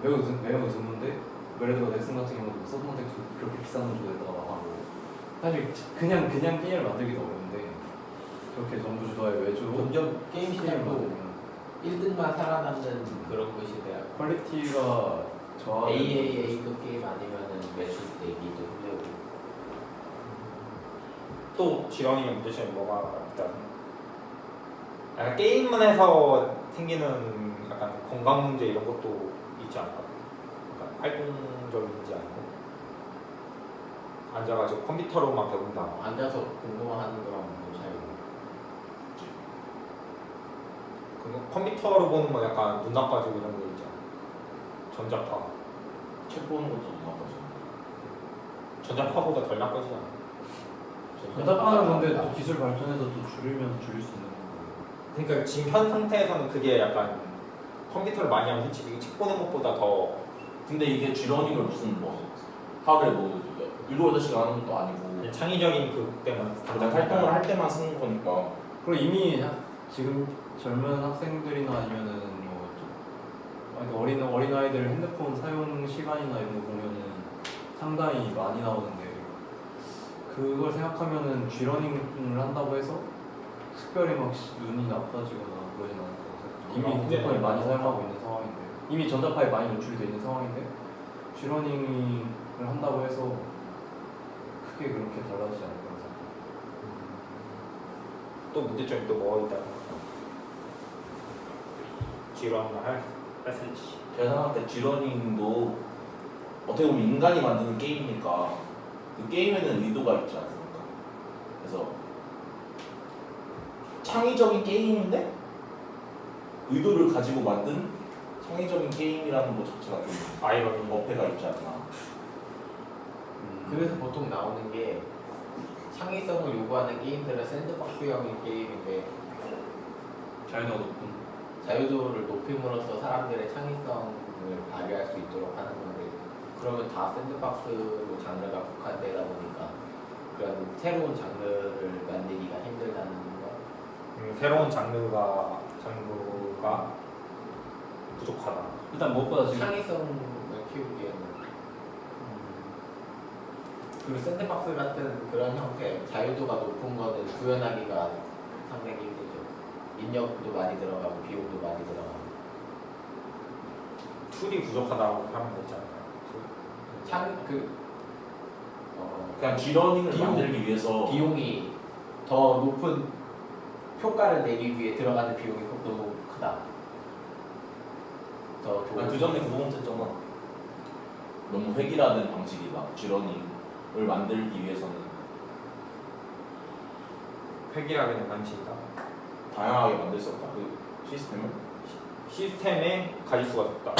[SPEAKER 2] 매우 드문데 예를 들어 넥슨 같은 경우도 서브먼텍스 그렇게 비싼 조에다가 나가고 사실 그냥 게임을 만들기도 어려운데 그렇게 정부 주도의 외주로
[SPEAKER 3] 점점 게임
[SPEAKER 2] 게임을
[SPEAKER 3] 시장도
[SPEAKER 2] 만들면
[SPEAKER 3] 1등만 살아남는 그런 것이 돼야
[SPEAKER 2] 퀄리티가 저하되는
[SPEAKER 3] AAA급 게임 아니면은 매출 내기도 힘들고.
[SPEAKER 1] 또 지렁이의 문제점이 뭐가 있다? 약간 게임문에서 생기는 약간 건강 문제 이런 것도 있지 않을까? 약간 활동적이지 않고 앉아가지고 컴퓨터로만 배운다.
[SPEAKER 3] 앉아서 공부하는 거랑 뭐 차이고.
[SPEAKER 1] 컴퓨터로 보는 건 약간 눈 나빠지고 이런 거 있잖아. 전자파.
[SPEAKER 4] 책 보는 것도 나빠져.
[SPEAKER 1] 전자파보다 덜 나빠지지 않아?
[SPEAKER 2] 전자파는 근데 또 기술 발전해서 또 줄이면 줄일 수 있는 거고
[SPEAKER 1] 그러니까 지금 현 상태에서는 그게 약간 컴퓨터를 많이 하면 솔직히 책 보는 것보다 더
[SPEAKER 4] 근데 이게 쥐러닝을 무슨 뭐 하루에 뭐 7, 8시간 하는 것도 아니고
[SPEAKER 1] 그냥 창의적인 그 때만
[SPEAKER 4] 그냥 활동을 할 때만 쓰는 거니까.
[SPEAKER 2] 그리고 이미 지금 젊은 학생들이나 아니면은 뭐 어린 아이들 핸드폰 사용 시간이나 이런 거 보면은 상당히 많이 나오는데 그걸 생각하면은 쥐러닝을 한다고 해서 특별히 막 눈이 나빠지거나 그러진 않을 것 같아요. 이미 핸드폰을 많이 사용하고 있는 상황인데 이미 전자파에 많이 노출이 돼 있는 상황인데 쥐러닝을 한다고 해서 크게 그렇게 달라지지 않을 것 같아요.
[SPEAKER 1] 또 문제점이 또 뭐가 있다? 지루한 할 했을지.
[SPEAKER 4] 제가 생각할 때 쥐러닝도 어떻게 보면 인간이 만드는 게임이니까 그 게임에는 의도가 있지 않습니까? 그래서 창의적인 게임인데 의도를 가지고 만든 창의적인 게임이라는 것 자체가 좀
[SPEAKER 1] 아이러니.
[SPEAKER 4] 어폐가 있지 않나.
[SPEAKER 3] 그래서 보통 나오는 게 창의성을 요구하는 게임들은 샌드박스형의 게임인데
[SPEAKER 2] 자유도가 높은
[SPEAKER 3] 자유도를 높임으로써 사람들의 창의성을 발휘할 수 있도록 하는 건데 그러면 다 샌드박스로 장르가 국한되다 보니까 그런 새로운 장르를 만들기가 힘들다는 거.
[SPEAKER 1] 새로운 장르가 부족하다.
[SPEAKER 2] 일단 무엇보다 지금
[SPEAKER 3] 창의성을 키우기에는 그리고 샌드박스 같은 그런 형태 자유도가 높은 거는 구현하기가 상당히 힘들죠. 인력도 많이 들어가고 비용도 많이 들어가고
[SPEAKER 1] 툴이 부족하다고 하면 되지 않을까?
[SPEAKER 4] 그냥 쥐러닝을
[SPEAKER 3] 비용.
[SPEAKER 4] 만들기 위해서
[SPEAKER 3] 비용이 더 높은 효과를 내기 위해 들어가는 비용이 너무 크다. 더 좋은.
[SPEAKER 4] 그 전에 그거 못했잖아. 너무 획일화된 방식이다. 쥐러닝을 만들기 위해서는
[SPEAKER 1] 획일화되는 방식이다.
[SPEAKER 4] 다양하게 만들 수 없다. 그 시스템을.
[SPEAKER 1] 시스템의 가짓수가 적다.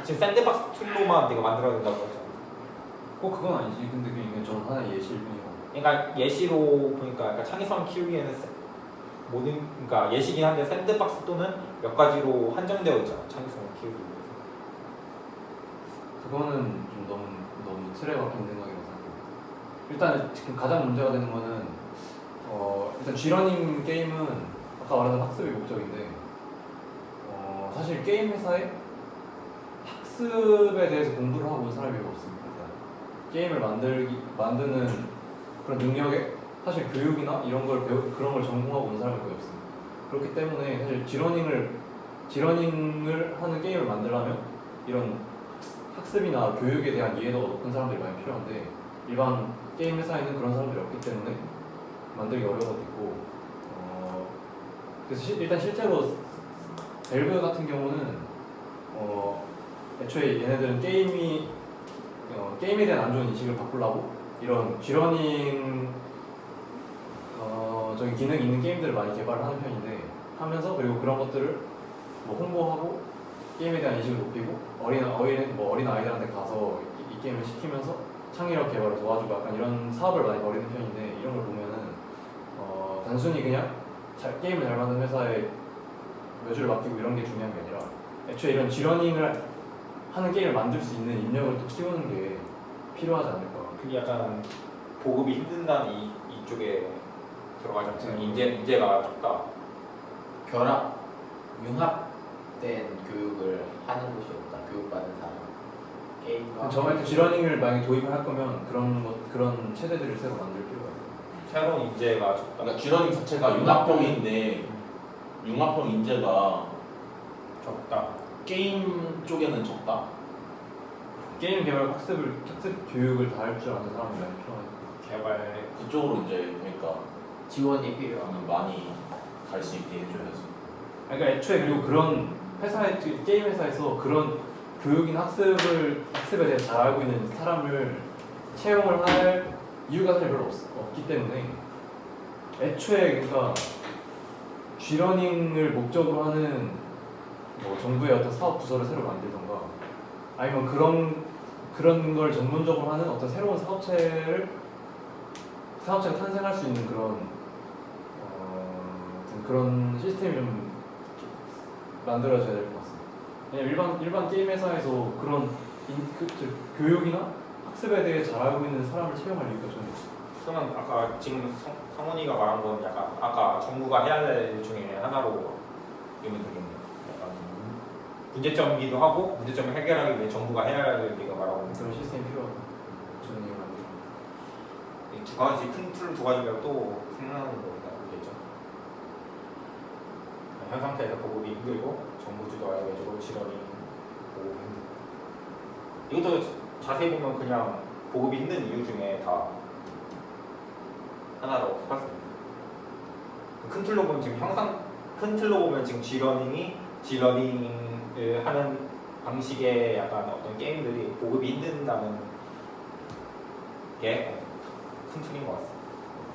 [SPEAKER 1] 지금 샌드박스 툴로만 네가 만들어야 된다고 했잖아.
[SPEAKER 2] 꼭 그건 아니지. 근데 그게 전 하나의 예시일 뿐이고.
[SPEAKER 1] 그러니까 예시로 보니까 약간 창의성 키우기에는 그러니까 예시긴 한데 샌드박스 또는 몇 가지로 한정되어 있잖아. 창의성을 키우기 위해서.
[SPEAKER 2] 그거는 좀 너무 틀에 박힌 생각이라고 생각해요. 일단 지금 가장 문제가 되는 거는 일단 쥐러닝 게임은 아까 말한 학습이 목적인데 사실 게임 회사에 학습에 대해서 공부를 하고 온 사람이 별로 없습니다. 게임을 만드는 그런 능력에 사실 교육이나 이런 걸 그런 걸 전공하고 온 사람이 거의 없습니다. 그렇기 때문에 사실 쥐러닝을 하는 게임을 만들려면 이런 학습이나 교육에 대한 이해도가 높은 사람들이 많이 필요한데 일반 게임 회사에는 그런 사람들이 없기 때문에 만들기 어려운 것도 있고 그래서 일단 실제로 밸브 같은 경우는 애초에 얘네들은 게임에 대한 안 좋은 인식을 바꾸려고 이런 G러닝 적인 기능이 있는 게임들을 많이 개발을 하는 편인데 하면서 그리고 그런 것들을 뭐 홍보하고 게임에 대한 인식을 높이고 어린 아이들한테 가서 이 게임을 시키면서 창의력 개발을 도와주고 약간 이런 사업을 많이 벌이는 편인데 이런 걸 보면은 단순히 그냥 게임을 잘 만든 회사에 매주를 맡기고 이런 게 중요한 게 아니라 애초에 이런 G러닝을 하는 게임을 만들 수 있는 인력을 또 키우는 게 필요하지 않을까.
[SPEAKER 1] 그게 약간 보급이 힘든다는 이쪽에 들어가지 않습니까? 인재가 적다.
[SPEAKER 3] 결합, 융합된 교육을 하는 곳이 없다. 교육받은 사람. 게임과
[SPEAKER 2] 저한테 G러닝을 만약에 도입을 할 거면 그런 체대들을 새로 만들 필요가 있어요.
[SPEAKER 1] 새로운 인재가 적다.
[SPEAKER 4] 그러니까 G러닝 자체가 융합형인데 융합형 인재가
[SPEAKER 1] 적다.
[SPEAKER 4] 게임 쪽에는 적다.
[SPEAKER 2] 게임 개발 학습 교육을 다 할 줄 아는 사람이 많이 필요하니까.
[SPEAKER 1] 개발
[SPEAKER 4] 그쪽으로 이제 그러니까
[SPEAKER 3] 지원이 필요한.
[SPEAKER 4] 많이 갈 수 있게 해줘야지.
[SPEAKER 2] 그러니까 애초에 그리고 그런 게임 회사에서 그런 교육이나 학습에 대해 잘 알고 있는 사람을 채용을 할 이유가 사실 별로 없기 때문에 애초에 그러니까 G러닝을 목적으로 하는 뭐 정부의 어떤 사업 부서를 새로 만들던가 아니면 그런 걸 전문적으로 하는 어떤 새로운 사업체가 탄생할 수 있는 그런 시스템이 좀 만들어져야 될 것 같습니다. 왜냐면 일반 게임 회사에서 그런 교육이나 학습에 대해 잘 알고 있는 사람을 채용할 이유가 저는 없어요.
[SPEAKER 1] 그러면 아까 지금 성훈이가 말한 건 약간 아까 정부가 해야 할 일 중에 하나로 보면 되겠네요. 약간 문제점이기도 하고 문제점을 해결하기 위해 정부가 해야 할 일이가 말하고 있는
[SPEAKER 2] 그런 시스템이 필요하다. 저는 이거 만들어.
[SPEAKER 1] 두 가지 큰 틀 두 가지가 또 생각나는 거가 있겠죠. 현 상태에서 보급이 힘들고 정부 주도해가지고 G러닝 보급이 힘들고 이것도 자세히 보면 그냥 보급이 힘든 이유 중에 다 하나로 할 수 있습니다. 큰 틀로 보면 지금 G러닝을 하는 방식의 약간 어떤 게임들이 보급이 힘든다는 게 큰 틀인 것 같습니다.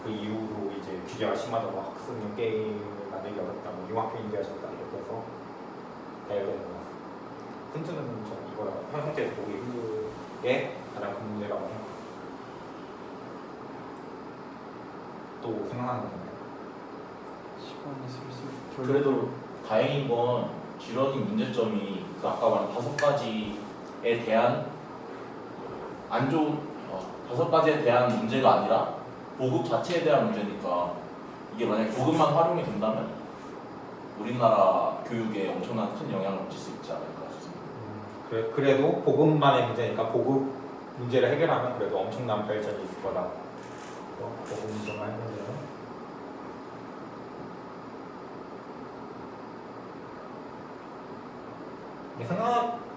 [SPEAKER 1] 그 이후로 이제 규제가 심하다고 학습용 게임을 만들기 어렵다, 뭐 융합형 인재가 적다 이렇게 해서 대열되는 것 같습니다. 큰 틀은 저는 이거라 현 상태에서 보기 힘든 게 가장 큰 문제라고 생각합니다. 또 생각나는 건가요?
[SPEAKER 2] 시간이 슬슬
[SPEAKER 4] 그래도 다행인 건 G러닝 문제점이 그 아까 말한 5가지에 대한 안 좋은 5가지에 대한 문제가 아니라 보급 자체에 대한 문제니까 이게 만약에 보급만 활용이 된다면 우리나라 교육에 엄청난 큰 영향을 미칠 수 있지 않을까 싶습니다.
[SPEAKER 1] 그래도 보급만의 문제니까 보급 문제를 해결하면 그래도 엄청난 발전이 있을 거다. 보급 문제만 해결되면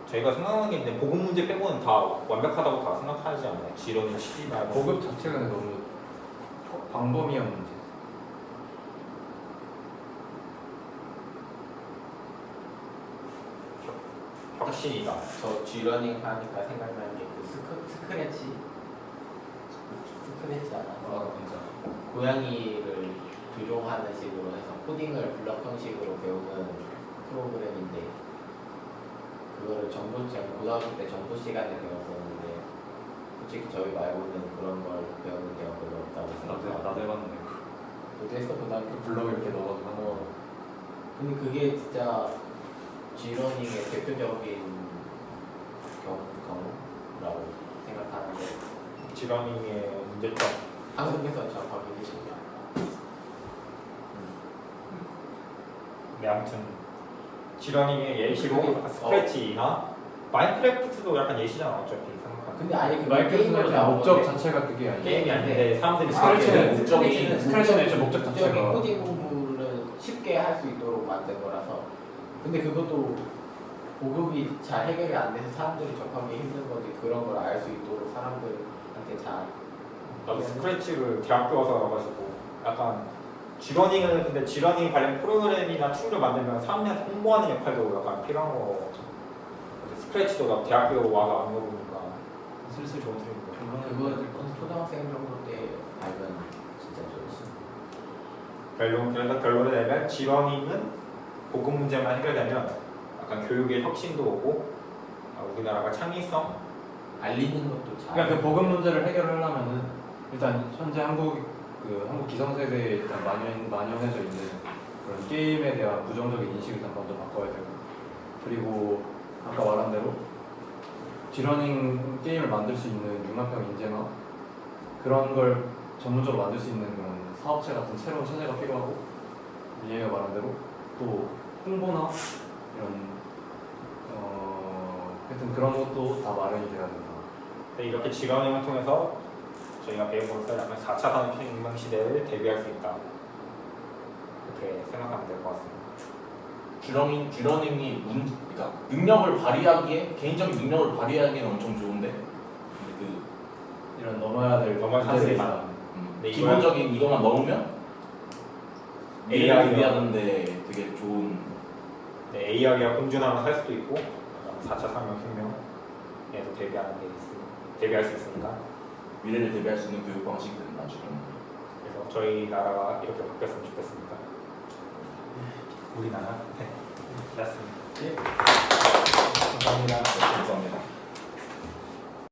[SPEAKER 1] 저희가 생각하는 게 있는데 보급 문제 빼고는 다 완벽하다고 다 생각하지 않나요? G러닝 취지 말고
[SPEAKER 2] 보급 자체가 너무 광범위한 문제.
[SPEAKER 1] 확신이다.
[SPEAKER 3] 저 G러닝 하니까 생각나는 게 그 스크래치 알아? 고양이를 교정하는 식으로 해서 코딩을 블럭 형식으로 배우는 프로그램인데 그거를 고등학교 때 정보 시간에 배웠었는데 솔직히 저희 말고는 그런 걸 배우는 게 별로 없다고 생각합니다.
[SPEAKER 2] 나도 해봤는데
[SPEAKER 3] 너도 했어 고등학교?
[SPEAKER 2] 블럭 이렇게 넣어가지고
[SPEAKER 3] 근데 그게 진짜 G러닝의 대표적인 경우라고 생각하는데
[SPEAKER 1] G러닝의 문제점.
[SPEAKER 3] 한국에서 정확하게 계십니다.
[SPEAKER 1] 네, 아무튼 G러닝의 예시로 스크래치나 마인크래프트도 약간 예시잖아 어차피 생각하면.
[SPEAKER 3] 근데 아예 그
[SPEAKER 2] 마이크로소프트
[SPEAKER 3] 게임으로 나온
[SPEAKER 2] 목적
[SPEAKER 3] 건데
[SPEAKER 2] 자체가 그게 아니에요.
[SPEAKER 1] 게임이 아닌데 사람들이
[SPEAKER 2] 스크래치는 애초에 목적 자체가
[SPEAKER 3] 코딩 공부를 쉽게 할 수 있도록 만든 거라서 근데 그것도 보급이 잘 해결이 안 돼서 사람들이 접하기 힘든 거지 그런 걸 알 수 있도록 사람들한테 잘
[SPEAKER 1] 나도 스크래치를 대학교 와서 알아가지고 약간 G러닝은 근데 G러닝 관련 프로그램이나 툴을 만들면 사람들한테 홍보하는 역할도 약간 필요한 거. 스크래치도 나 대학교 와서 안 해보니까 슬슬 좋은 소리인 거.
[SPEAKER 3] 그거 초등학생 정도 때 알면 진짜 좋지.
[SPEAKER 1] 그래서 결론을 내면 지원이는 보급 문제만 해결되면 약간 교육의 혁신도 오고 우리나라가 창의성
[SPEAKER 3] 알리는 것도 잘.
[SPEAKER 2] 그러니까 그 보급 문제를 해결하려면은 일단 현재 한국 기성세대에 일단 만연해져 있는 그런 게임에 대한 부정적인 인식을 일단 먼저 바꿔야 되고, 그리고 아까 말한 대로 딜러닝 게임을 만들 수 있는 융합형 인재나 그런 걸 전문적으로 만들 수 있는 그런 사업체 같은 새로운 체제가 필요하고, 민영이가 말한 대로 또 홍보나 이런 하여튼 그런 것도 다 마련이 돼야 된다.
[SPEAKER 1] 이렇게 지원을 통해서 저희가 배움으로써 약간 4차 산업혁명 시대를 대비할 수 있다. 그렇게 생각하면 될 것 같습니다.
[SPEAKER 4] 듀러닝이 그러니까 능력을 발휘하기에 개인적인 능력을 발휘하기에는 엄청 좋은데 근데
[SPEAKER 2] 이런 넘어야 될
[SPEAKER 1] 넘어야 될
[SPEAKER 2] 문제들이
[SPEAKER 1] 사실만.
[SPEAKER 2] 있다.
[SPEAKER 1] 네,
[SPEAKER 4] 기본적인 이것만 넣으면
[SPEAKER 1] AI
[SPEAKER 4] AI를 대비하는데 되게 좋은
[SPEAKER 1] 네, AI가 공존하면 살 수도 있고 4차 산업혁명에도 대비할 수 있으니까.
[SPEAKER 4] 미래를 대비할 수 있는 교육 방식이 된다 지금.
[SPEAKER 1] 그래서 저희 나라가 이렇게 바뀌었으면 좋겠습니다. 우리나라? 네, 맞습니다.
[SPEAKER 5] 감사합니다.
[SPEAKER 4] 감사합니다.